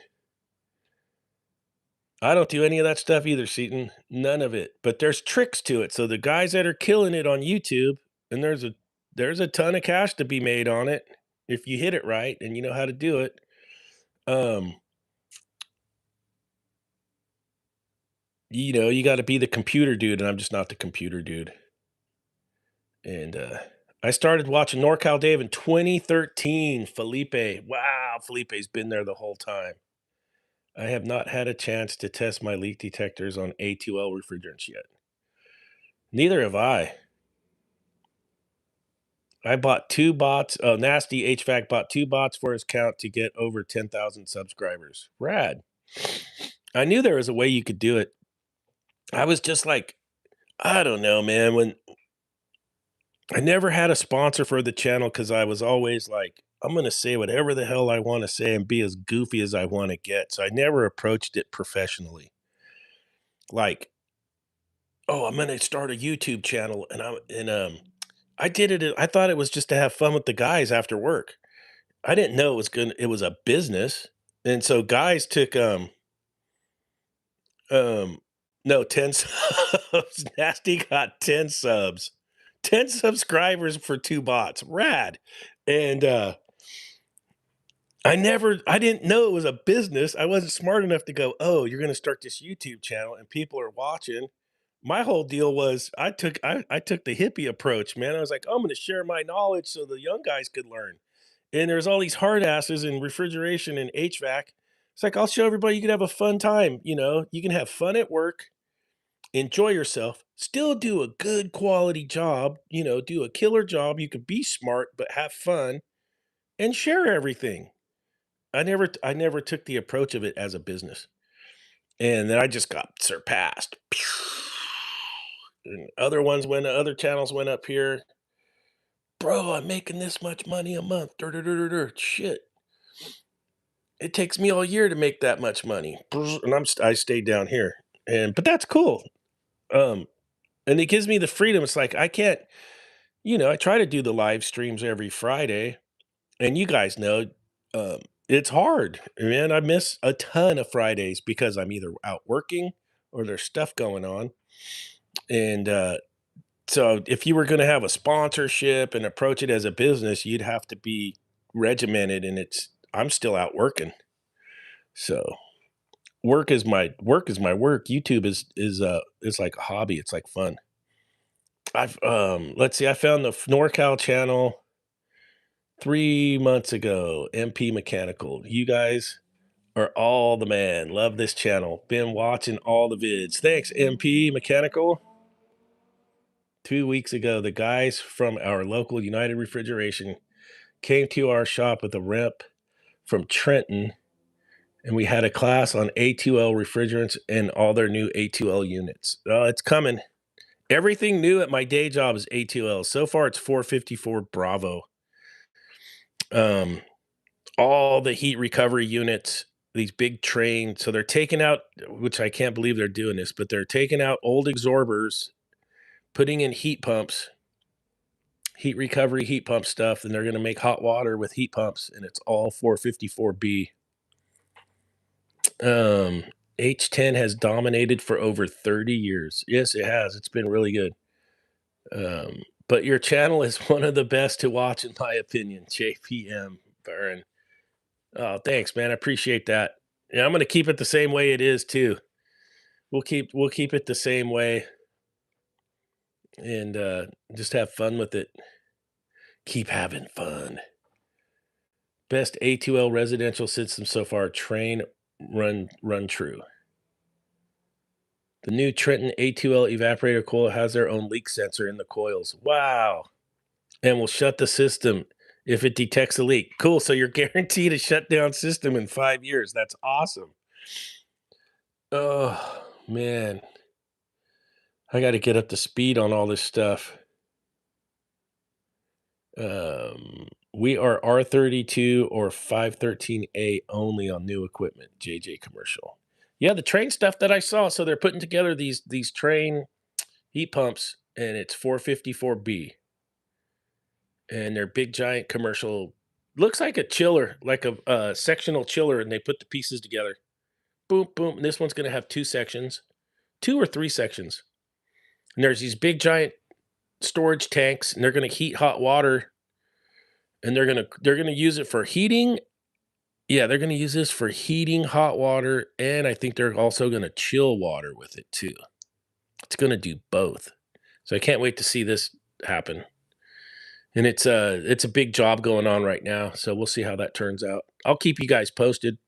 I don't do any of that stuff either, Seaton. None of it. But there's tricks to it. So the guys that are killing it on YouTube, and there's a ton of cash to be made on it if you hit it right and you know how to do it. Um, you got to be the computer dude, and I'm just not the computer dude. And I started watching NorCal Dave in 2013. Felipe, wow, Felipe's been there the whole time. I have not had a chance to test my leak detectors on A2L refrigerants yet. Neither have I. I bought 2 bots. Oh, Nasty HVAC bought 2 bots for his account to get over 10,000 subscribers. Rad. I knew there was a way you could do it. I was just like, I don't know, man. When I never had a sponsor for the channel because I was always like, I'm going to say whatever the hell I want to say and be as goofy as I want to get. So I never approached it professionally. Like, oh, I'm going to start a YouTube channel I did it. I thought it was just to have fun with the guys after work. I didn't know it was a business. And so guys took um no 10 subs. Nasty got 10 subs. 10 subscribers for 2 bots. Rad. And I didn't know it was a business. I wasn't smart enough to go, "Oh, you're gonna start this YouTube channel and people are watching." My whole deal was I took the hippie approach, man. I was like, "I'm gonna share my knowledge so the young guys could learn." And there's all these hard asses in refrigeration and HVAC. It's like, I'll show everybody you can have a fun time, you can have fun at work, enjoy yourself, still do a good quality job, do a killer job. You could be smart, but have fun and share everything. I never took the approach of it as a business. And then I just got surpassed. And other channels went up here. Bro, I'm making this much money a month. Dur, dur, dur, dur, dur. Shit. It takes me all year to make that much money. And I stayed down here. But that's cool. Um, and it gives me the freedom. It's like I can't, I try to do the live streams every Friday. And you guys know, um, it's hard, man. I miss a ton of Fridays because I'm either out working or there's stuff going on. And so if you were going to have a sponsorship and approach it as a business, you'd have to be regimented. And I'm still out working. So work is my work. YouTube is like a hobby. It's like fun. I've let's see, I found the NorCal channel 3 months ago. MP Mechanical. You guys are all the man. Love this channel. Been watching all the vids. Thanks, MP Mechanical. 2 weeks ago, the guys from our local United Refrigeration came to our shop with a rep from Trenton, and we had a class on A2L refrigerants and all their new A2L units. It's coming. Everything new at my day job is A2L. So far, it's 454 Bravo. Um, all the heat recovery units, these big trains. So they're taking out, which I can't believe they're doing this, but they're taking out old absorbers, putting in heat pumps, heat recovery heat pump stuff, and they're going to make hot water with heat pumps, and it's all 454B. Um, H10 has dominated for over 30 years. Yes, it has. It's been really good. But your channel is one of the best to watch, in my opinion. JPM Baron. Oh, thanks, man. I appreciate that. Yeah, I'm gonna keep it the same way it is too. We'll keep it the same way and just have fun with it. Keep having fun. Best A2L residential system so far. Train, run true. The new Trenton A2L evaporator coil has their own leak sensor in the coils. Wow. And will shut the system if it detects a leak. Cool. So you're guaranteed a shutdown system in 5 years. That's awesome. Oh, man. I got to get up to speed on all this stuff. We are R32 or 513A only on new equipment. JJ Commercial. Yeah, the train stuff that I saw. So they're putting together these train heat pumps, and it's 454B, and they're big giant commercial. Looks like a chiller, like a sectional chiller, and they put the pieces together. Boom, boom. And this one's going to have two sections, 2 or 3 sections. And there's these big giant storage tanks, and they're going to heat hot water, and they're gonna use it for heating. Yeah, they're gonna use this for heating hot water, and I think they're also gonna chill water with it too. It's gonna do both. So I can't wait to see this happen. And it's a big job going on right now, so we'll see how that turns out. I'll keep you guys posted.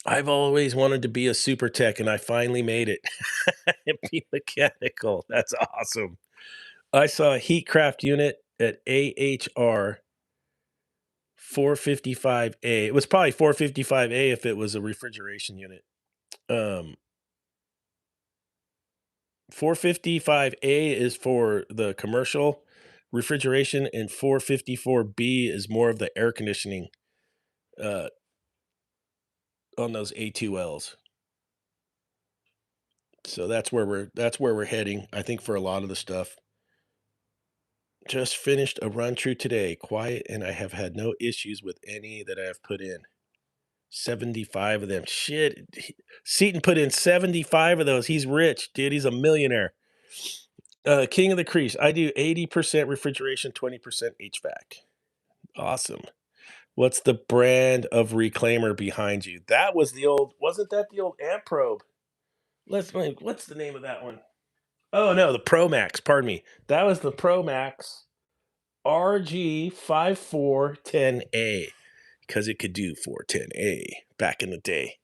I've always wanted to be a super tech, and I finally made it. Be mechanical. That's awesome. I saw a Heatcraft unit at AHR 455A. It was probably 455A if it was a refrigeration unit. Um, 455A is for the commercial refrigeration, and 454B is more of the air conditioning uh, on those A2Ls. So that's where we're heading. I think for a lot of the stuff. Just finished a run through today, quiet, and I have had no issues with any that I have put in. 75 of them. Shit. Seaton put in 75 of those. He's rich, dude. He's a millionaire. King of the Crease. I do 80% refrigeration, 20% HVAC. Awesome. What's the brand of reclaimer behind you? That was the old, wasn't that the old amp probe? What's the name of that one? Oh no, the Pro Max, pardon me. That was the Pro Max RG5410A because it could do 410A back in the day.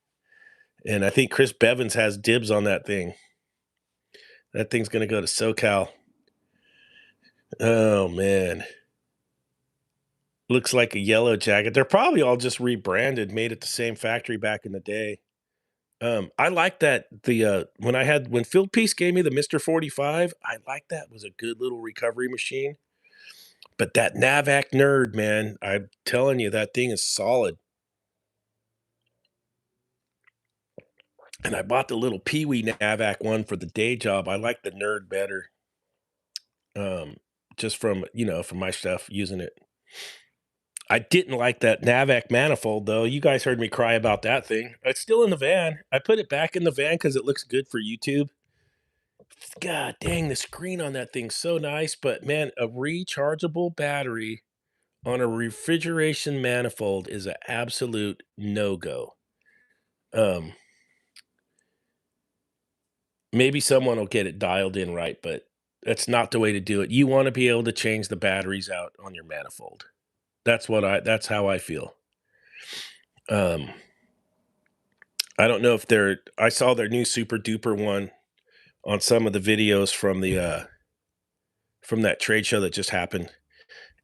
And I think Chris Bevins has dibs on that thing. That thing's going to go to SoCal. Oh, man. Looks like a yellow jacket. They're probably all just rebranded, made at the same factory back in the day. I like that when Field Piece gave me the Mr. 45, I like that. It was a good little recovery machine. But that Navac nerd, man, I'm telling you, that thing is solid. And I bought the little Pee Wee Navac one for the day job. I like the nerd better. Just from my stuff using it. I didn't like that Navac manifold though. You guys heard me cry about that thing. It's still in the van. I put it back in the van because it looks good for YouTube. God dang, the screen on that thing's so nice, but man, a rechargeable battery on a refrigeration manifold is an absolute no-go. Um, maybe someone will get it dialed in right, but that's not the way to do it. You want to be able to change the batteries out on your manifold. That's how I feel. Um, I don't know if I saw their new super duper one on some of the videos from that trade show that just happened.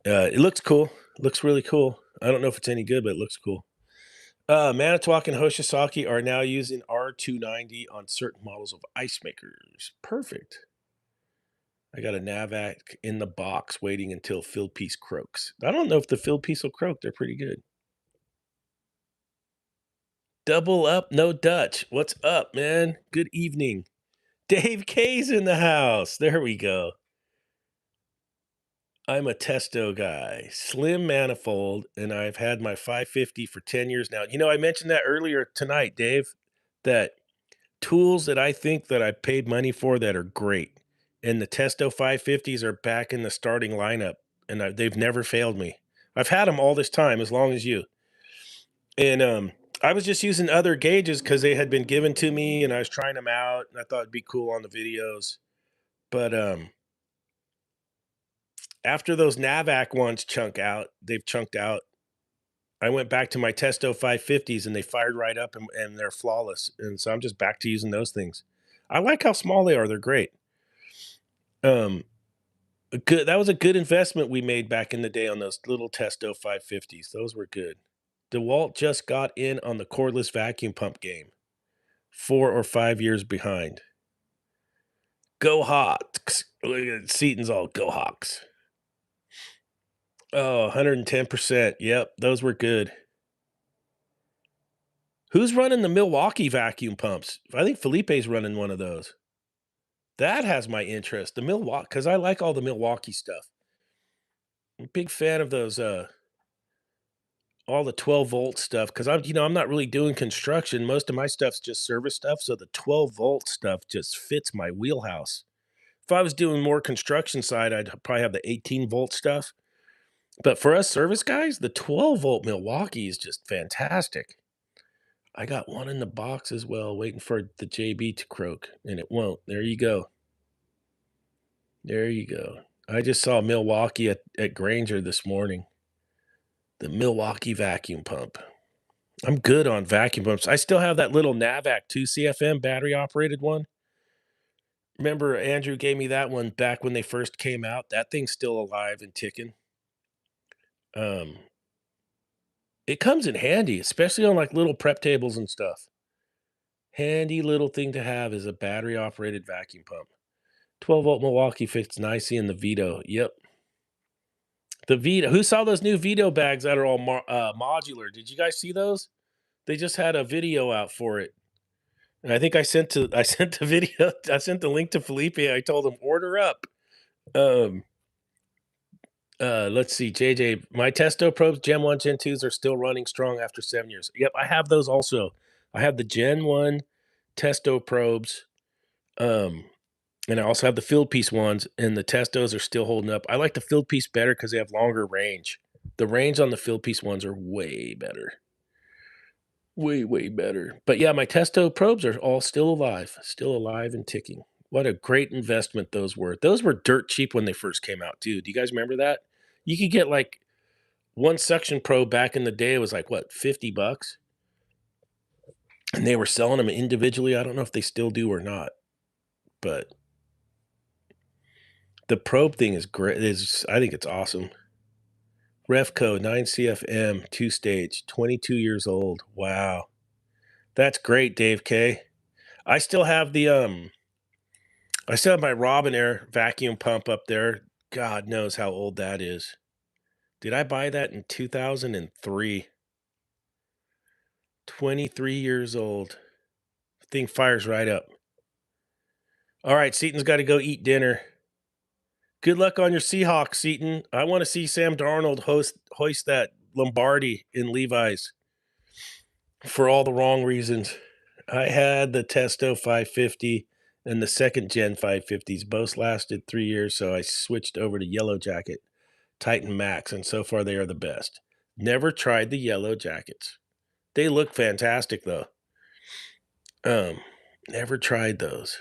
It looks cool. Looks really cool. I don't know if it's any good, but it looks cool. Manitowoc and Hoshizaki are now using R290 on certain models of ice makers. Perfect. I got a Navac in the box waiting until field piece croaks. I don't know if the field piece will croak. They're pretty good. Double up, no Dutch. What's up, man? Good evening. Dave K's in the house. There we go. I'm a Testo guy. Slim manifold, and I've had my 550 for 10 years now. I mentioned that earlier tonight, Dave, that tools that I think that I paid money for that are great. And the Testo 550s are back in the starting lineup, and they've never failed me. I've had them all this time, as long as you. And I was just using other gauges because they had been given to me, and I was trying them out, and I thought it'd be cool on the videos. But after those Navac ones they've chunked out. I went back to my Testo 550s, and they fired right up, and they're flawless. And so I'm just back to using those things. I like how small they are. They're great. Um, good. That was a good investment we made back in the day on those little Testo 550s. Those were good. DeWalt just got in on the cordless vacuum pump game, 4 or 5 years behind. Go Hawks. Look at Seaton's all go Hawks. Oh, 110%. Yep, those were good. Who's running the Milwaukee vacuum pumps? I think Felipe's running one of those. That has my interest. The Milwaukee, because I like all the Milwaukee stuff. I'm a big fan of those all the 12-volt stuff because I'm not really doing construction. Most of my stuff's just service stuff, so the 12-volt stuff just fits my wheelhouse. If I was doing more construction side, I'd probably have the 18-volt stuff. But for us service guys, the 12-volt Milwaukee is just fantastic. I got one in the box as well, waiting for the JB to croak, and it won't. There you go. There you go. I just saw Milwaukee at Granger this morning. The Milwaukee vacuum pump. I'm good on vacuum pumps. I still have that little Navac 2 CFM battery operated one. Remember, Andrew gave me that one back when they first came out. That thing's still alive and ticking. Um, it comes in handy, especially on like little prep tables and stuff. Handy little thing to have is a battery operated vacuum pump. 12-volt Milwaukee fits nicely in the Vito. Yep. The Vito. Who saw those new Vito bags that are all modular? Did you guys see those? They just had a video out for it. And I think I sent the video. I sent the link to Felipe. I told him order up. Um, let's see, JJ. My Testo probes, Gen 1, Gen 2s are still running strong after 7 years. Yep, I have those also. I have the Gen 1 Testo probes. Um, and I also have the field piece ones, and the Testos are still holding up. I like the field piece better because they have longer range. The range on the field piece ones are way better. Way, way better. But yeah, my Testo probes are all still alive and ticking. What a great investment those were. Those were dirt cheap when they first came out, too. Do you guys remember that? You could get like one suction probe back in the day. It was like what, $50? And they were selling them individually. I don't know if they still do or not, but the probe thing is great. I think it's awesome. Refco 9CFM 2-stage, 22 years old. Wow. That's great, Dave K. I still have I still have my Robin Air vacuum pump up there. God knows how old that is. Did I buy that in 2003? 23 years old. Thing fires right up. All right, Seaton's got to go eat dinner. Good luck on your Seahawks, Seaton. I want to see Sam Darnold hoist that Lombardi in Levi's for all the wrong reasons. I had the Testo 550 and the second gen 550s. Both lasted 3 years, so I switched over to Yellow Jacket Titan Max, and so far they are the best. Never tried the Yellow Jackets. They look fantastic, though. Um, Never tried those.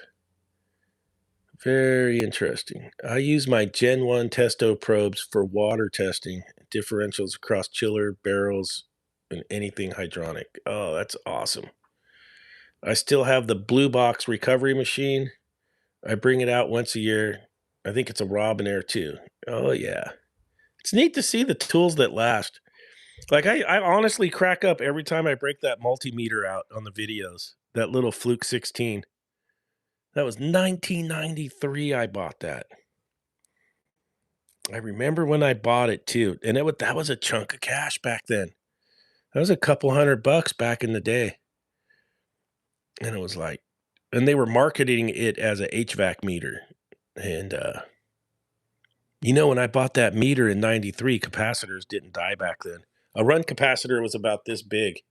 Very interesting. I use my Gen 1 Testo probes for water testing, differentials across chiller, barrels, and anything hydronic. Oh, that's awesome. I still have the blue box recovery machine. I bring it out once a year. I think it's a Robin Air too. Oh yeah. It's neat to see the tools that last. Like I honestly crack up every time I break that multimeter out on the videos. That little Fluke 16. That was 1993 I bought that. I remember when I bought it too, and that was a chunk of cash back then. That was a couple $100 back in the day, and it was like and they were marketing it as a HVAC meter, and, when I bought that meter in '93, capacitors didn't die back then. A run capacitor was about this big.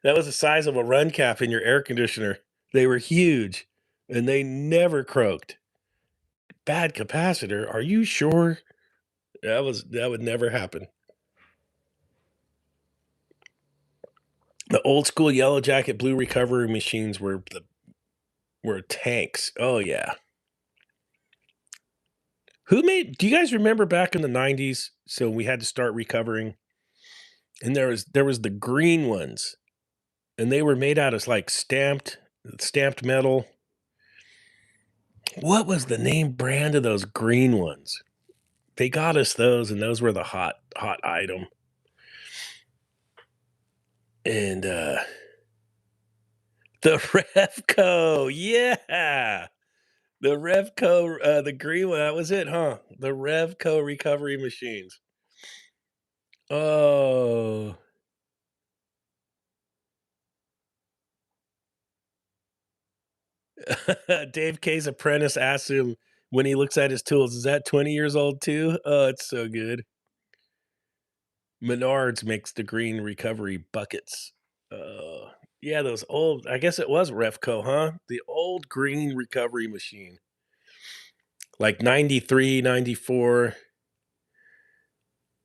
That was the size of a run cap in your air conditioner. They were huge, and they never croaked. Bad capacitor? Are you sure? That would never happen. The old school yellow jacket blue recovery machines were tanks. Oh yeah. Who made Do you guys remember back in the '90s? So we had to start recovering, and there was the green ones, and they were made out of like stamped metal. What was the name brand of those green ones? They got us those, and those were the hot item. And the Revco, yeah. The Revco, the green one, that was it, huh? The Revco recovery machines. Oh, Dave K's apprentice asks him when he looks at his tools, "Is that 20 years old too?" Oh, it's so good. Menards makes the green recovery buckets. Yeah, those old I guess it was Refco, huh? The old green recovery machine. Like 93, 94.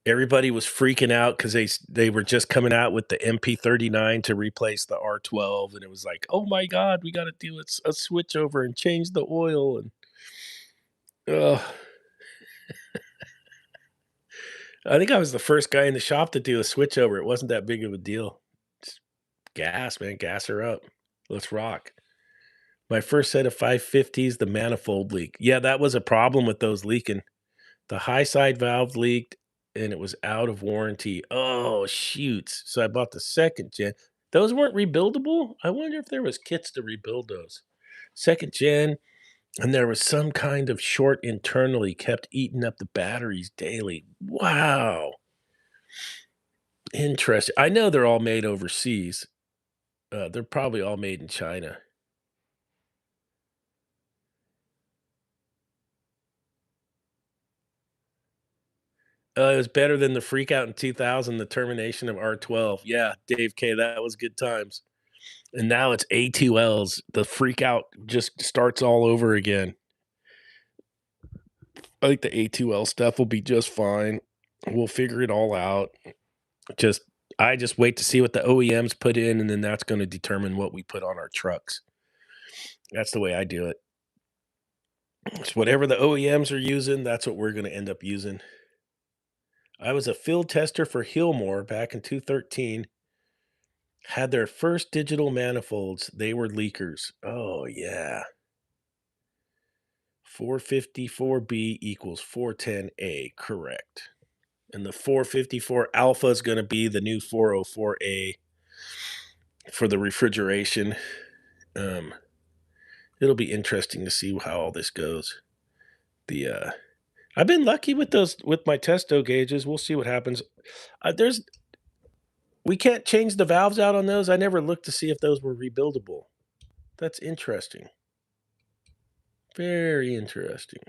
Everybody was freaking out because they were just coming out with the MP39 to replace the R12, and it was like, "Oh my god, we gotta do a switch over and change the oil," and, ugh. I think I was the first guy in the shop to do a switch over. It wasn't that big of a deal. Just gas, man, gas her up. Let's rock. My first set of 550s, the manifold leak. Yeah, that was a problem with those leaking. The high side valve leaked and it was out of warranty. Oh, shoots. So I bought the second gen. Those weren't rebuildable? I wonder if there was kits to rebuild those. Second gen, and there was some kind of short internally kept eating up the batteries daily. Wow. Interesting. I know they're all made overseas. They're probably all made in China. It was better than the freak out in 2000, the termination of R12. Yeah, Dave K, that was good times. And now it's A2Ls. The freak out just starts all over again. I think the A2L stuff will be just fine. We'll figure it all out. Just I just wait to see what the OEMs put in, and then that's going to determine what we put on our trucks. That's the way I do it. It's whatever the OEMs are using, that's what we're going to end up using. I was a field tester for Hillmore back in 2013. Had their first digital manifolds. They were leakers. Oh yeah. 454B equals 410A, correct. And the 454 alpha is going to be the new 404A for the refrigeration. Um, it'll be interesting to see how all this goes. The I've been lucky with those with my testo gauges. We'll see what happens. There's We can't change the valves out on those. I never looked to see if those were rebuildable. That's interesting. Very interesting.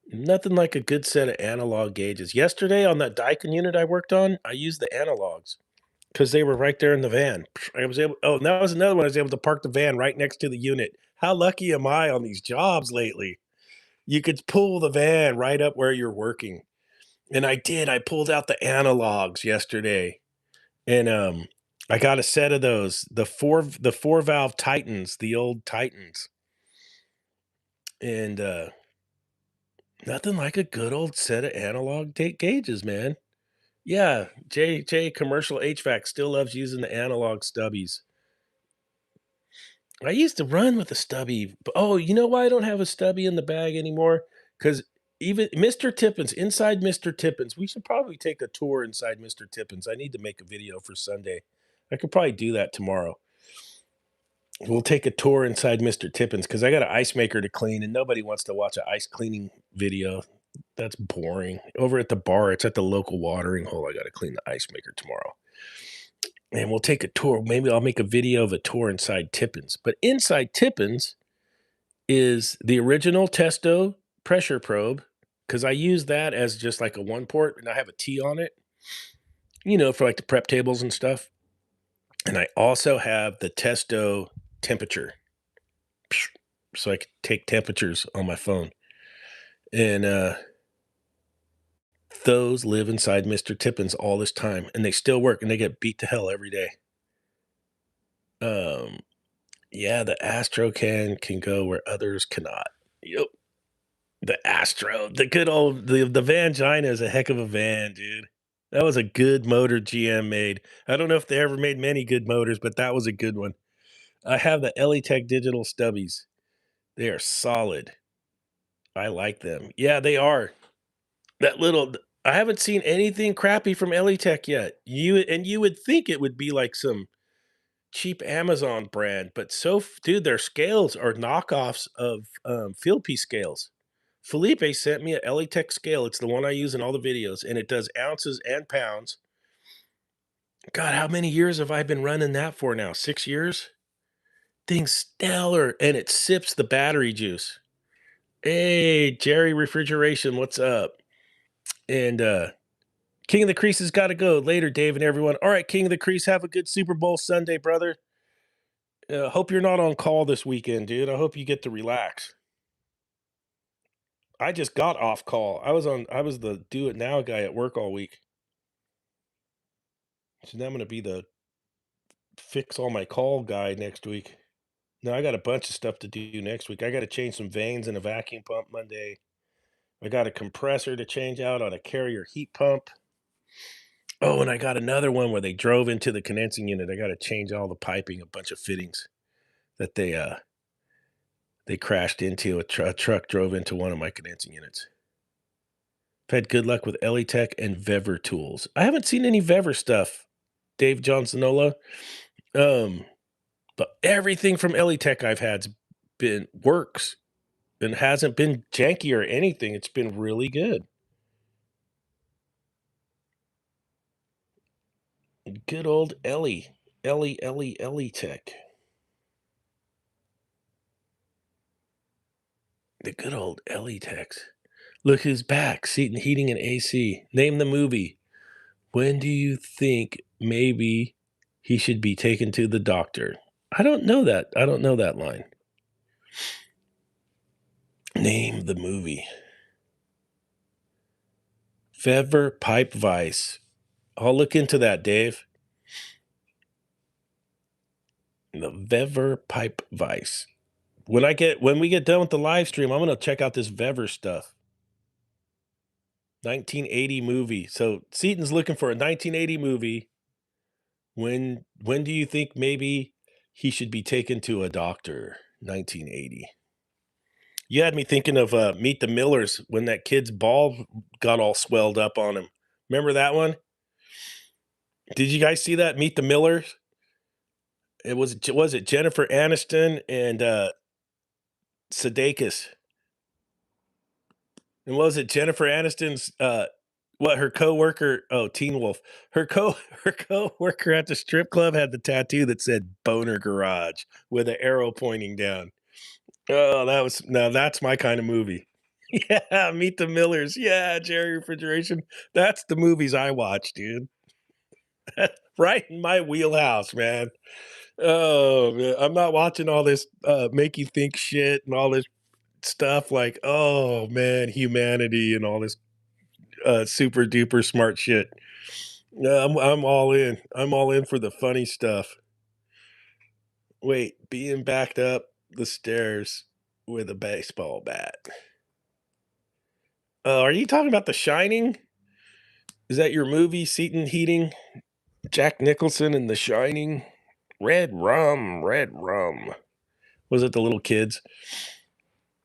Nothing like a good set of analog gauges. Yesterday on that Daikin unit I worked on, I used the analogs because they were right there in the van. I was able. Oh, and that was another one. I was able to park the van right next to the unit. How lucky am I on these jobs lately? You could pull the van right up where you're working, and I did. I pulled out the analogs yesterday. And, I got a set of those, the four valve Titans, the old Titans, and, nothing like a good old set of analog gauges, man. Yeah, J Commercial HVAC still loves using the analog stubbies. I used to run with a stubby. Oh, you know why I don't have a stubby in the bag anymore? Because even Mr. Tippins, inside Mr. Tippins, we should probably take a tour inside Mr. Tippins. I need to make a video for Sunday. I could probably do that tomorrow. We'll take a tour inside Mr. Tippins because I got an ice maker to clean, and nobody wants to watch an ice cleaning video. That's boring. Over at the bar, it's at the local watering hole. I got to clean the ice maker tomorrow. And we'll take a tour. Maybe I'll make a video of a tour inside Tippins. But inside Tippins is the original Testo pressure probe because I use that as just like a one port and I have a T on it, for like the prep tables and stuff. And I also have the Testo temperature so I can take temperatures on my phone. And those live inside Mr. Tippins all this time and they still work and they get beat to hell every day. Um, yeah, the Astro can go where others cannot. Yep. The Astro, the good old the Vangina is a heck of a van, dude. That was a good motor GM made. I don't know if they ever made many good motors, but that was a good one. I have the Elitech digital stubbies. They are solid. I like them. Yeah, they are. That little I haven't seen anything crappy from Elitech yet. You would think it would be like some cheap Amazon brand, but dude, their scales are knockoffs of field piece scales. Felipe sent me a Elitech scale. It's the one I use in all the videos, and it does ounces and pounds. God, how many years have I been running that for now? 6 years? Thing's stellar, and it sips the battery juice. Hey, Jerry Refrigeration, what's up? And King of the Crease's got to go later, Dave and everyone. All right, King of the Crease, have a good Super Bowl Sunday, brother. Hope you're not on call this weekend, dude. I hope you get to relax. I just got off call. I was the do it now guy at work all week. So now I'm gonna be the fix all my call guy next week. No, I got a bunch of stuff to do next week. I got to change some vanes in a vacuum pump Monday. I got a compressor to change out on a carrier heat pump. Oh, and I got another one where they drove into the condensing unit. I got to change all the piping, a bunch of fittings that they crashed into. A truck drove into one of my condensing units. I've had good luck with Elitech and Vever tools. I haven't seen any Vever stuff, Dave Johnsonolo. Um, but everything from Elitech I've had's been works and hasn't been janky or anything. It's been really good. Good old Ellie Tech. The good old Ellie Techs. Look who's back. Seaton Heating and AC. Name the movie. When do you think maybe he should be taken to the doctor? I don't know that. I don't know that line. Name the movie. Fever Pipe Vice. I'll look into that, Dave. The Vever Pipe Vice. When we get done with the live stream, I'm gonna check out this Vever stuff. 1980 movie. So Seaton's looking for a 1980 movie. When do you think maybe he should be taken to a doctor? 1980. You had me thinking of Meet the Millers when that kid's ball got all swelled up on him. Remember that one? Did you guys see that Meet the Millers? Was it Jennifer Aniston and Sudeikis? And was it Jennifer Aniston's what her coworker? Oh, Teen Wolf. Her coworker at the strip club had the tattoo that said "Boner Garage" with an arrow pointing down. Oh, that's my kind of movie. Yeah, Meet the Millers. Yeah, Jerry Refrigeration. That's the movies I watch, dude. Right in my wheelhouse, man. Oh, man. I'm not watching all this make you think shit and all this stuff like, oh man, humanity and all this super duper smart shit. Yeah, I'm all in. I'm all in for the funny stuff. Wait, being backed up the stairs with a baseball bat. Oh, are you talking about The Shining? Is that your movie, Seaton Heating? Jack Nicholson in The Shining? Red rum, red rum. Was it the little kids?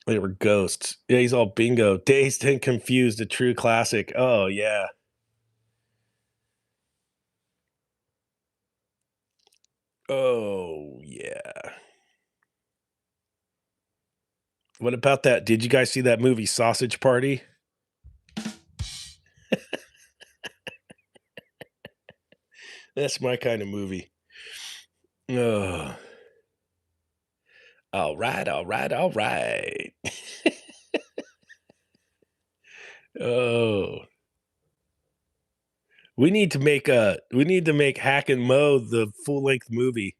They were ghosts. Yeah, he's all bingo. Dazed and Confused, a true classic. Oh, yeah. Oh, yeah. What about that? Did you guys see that movie, Sausage Party? That's my kind of movie. Oh. All right, all right, all right. Oh, we need to make Hack and Mow the full length movie.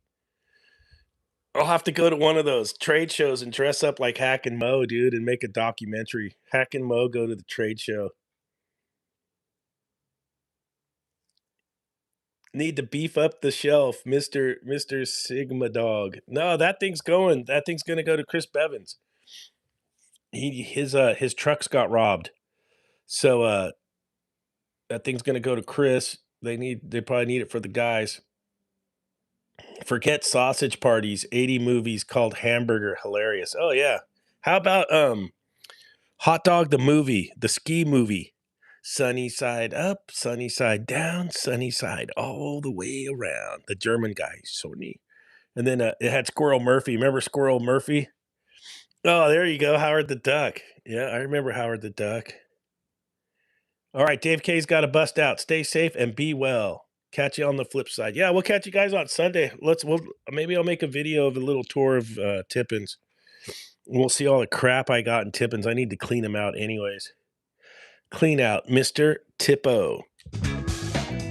I'll have to go to one of those trade shows and dress up like Hack and Mow, dude, and make a documentary. Hack and Mow go to the trade show. Need to beef up the shelf, Mister Sigma Dog. No, that thing's going. That thing's gonna go to Chris Bevins. His trucks got robbed, so that thing's gonna go to Chris. They probably need it for the guys. Forget sausage parties, 80 movies called Hamburger hilarious. Oh yeah. How about Hot Dog the movie, the ski movie? Sunny side up, sunny side down, sunny side all the way around. The German guy, Sony. And then it had Squirrel Murphy. Remember Squirrel Murphy? Oh, there you go. Howard the Duck. Yeah, I remember Howard the Duck. All right, Dave K's got to bust out. Stay safe and be well. Catch you on the flip side. Yeah, we'll catch you guys on Sunday. We'll maybe I'll make a video of a little tour of Tippins. We'll see all the crap I got in Tippins. I need to clean them out anyways. Clean out, Mr. Tippo.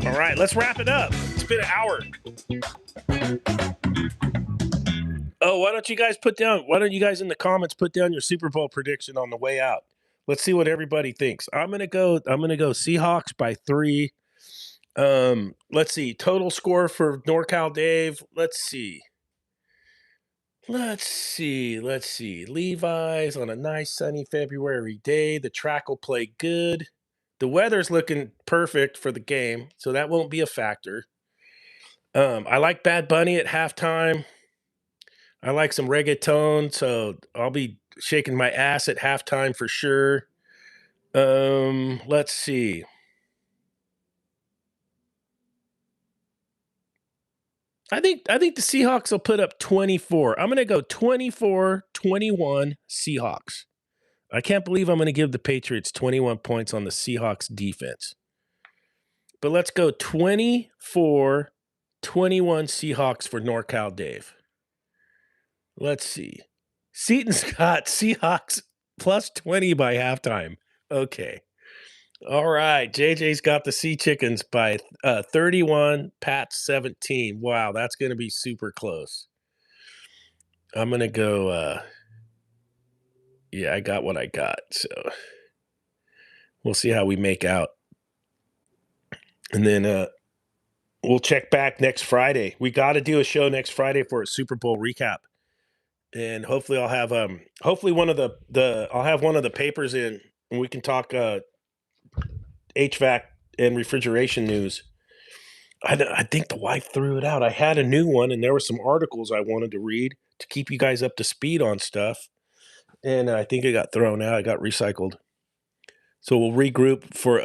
All right, let's wrap it up. It's been an hour. Oh, why don't you guys in the comments put down your Super Bowl prediction on the way out? Let's see what everybody thinks. I'm gonna go Seahawks by 3. Let's see. Total score for NorCal Dave. Let's see. Levi's on a nice sunny February day. The track will play good. The weather's looking perfect for the game, so that won't be a factor. I like Bad Bunny at halftime. I like some reggaeton, so I'll be shaking my ass at halftime for sure. Let's see. I think the Seahawks will put up 24. I'm going to go 24-21 Seahawks. I can't believe I'm going to give the Patriots 21 points on the Seahawks defense. But let's go 24-21 Seahawks for NorCal Dave. Let's see. Seaton's got Seahawks plus 20 by halftime. Okay. All right. JJ's got the Sea Chickens by 31, Pat's 17. Wow, that's going to be super close. I'm going to go yeah, I got what I got. So we'll see how we make out. And then we'll check back next Friday. We got to do a show next Friday for a Super Bowl recap. And hopefully I'll have hopefully one of the I'll have one of the papers in and we can talk HVAC and refrigeration news. I think the wife threw it out. I had a new one and there were some articles I wanted to read to keep you guys up to speed on stuff. And I think it got thrown out. It got recycled. So we'll regroup for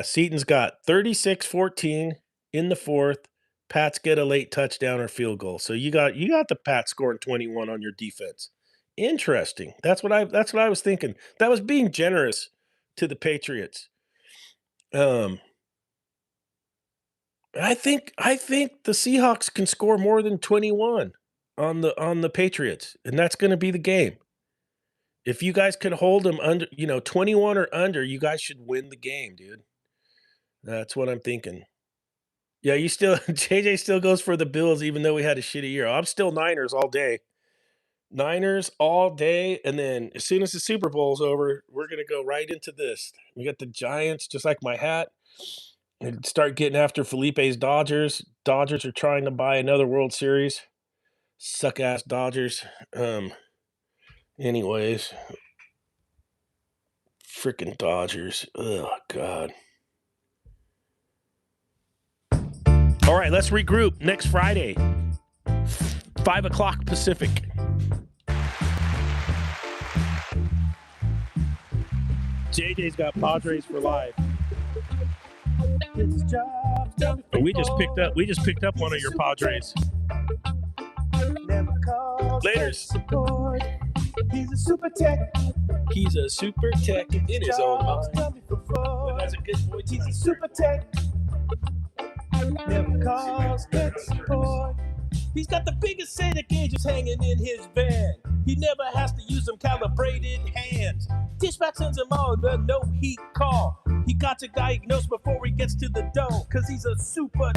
Seaton's got 36-14 in the fourth. Pats get a late touchdown or field goal. So you got the Pats scoring 21 on your defense. Interesting. That's what I was thinking. That was being generous to the Patriots. Um I think the Seahawks can score more than 21 on the Patriots, and that's going to be the game. If you guys can hold them under, 21 or under, you guys should win the game, dude. That's what I'm thinking. Yeah, you still JJ still goes for the Bills even though we had a shitty year. I'm still Niners all day. Niners all day, and then as soon as the Super Bowl's over, we're gonna go right into this. We got the Giants, just like my hat. and start getting after Felipe's Dodgers. Dodgers are trying to buy another World Series. Suck ass Dodgers. Anyways, freaking Dodgers. Oh God. All right, let's regroup next Friday, 5 o'clock Pacific. JJ's got Padres for life. We just picked up one of your Padres. Laters. He's a super tech. He's a super tech in his own mind. But as a good boy, He's a super tech. Never calls tech support. He's got the biggest SATA gauges hanging in his van. He never has to use them calibrated hands. Dispatch sends him on the no heat call. He got to diagnose before he gets to the dome, cause he's a super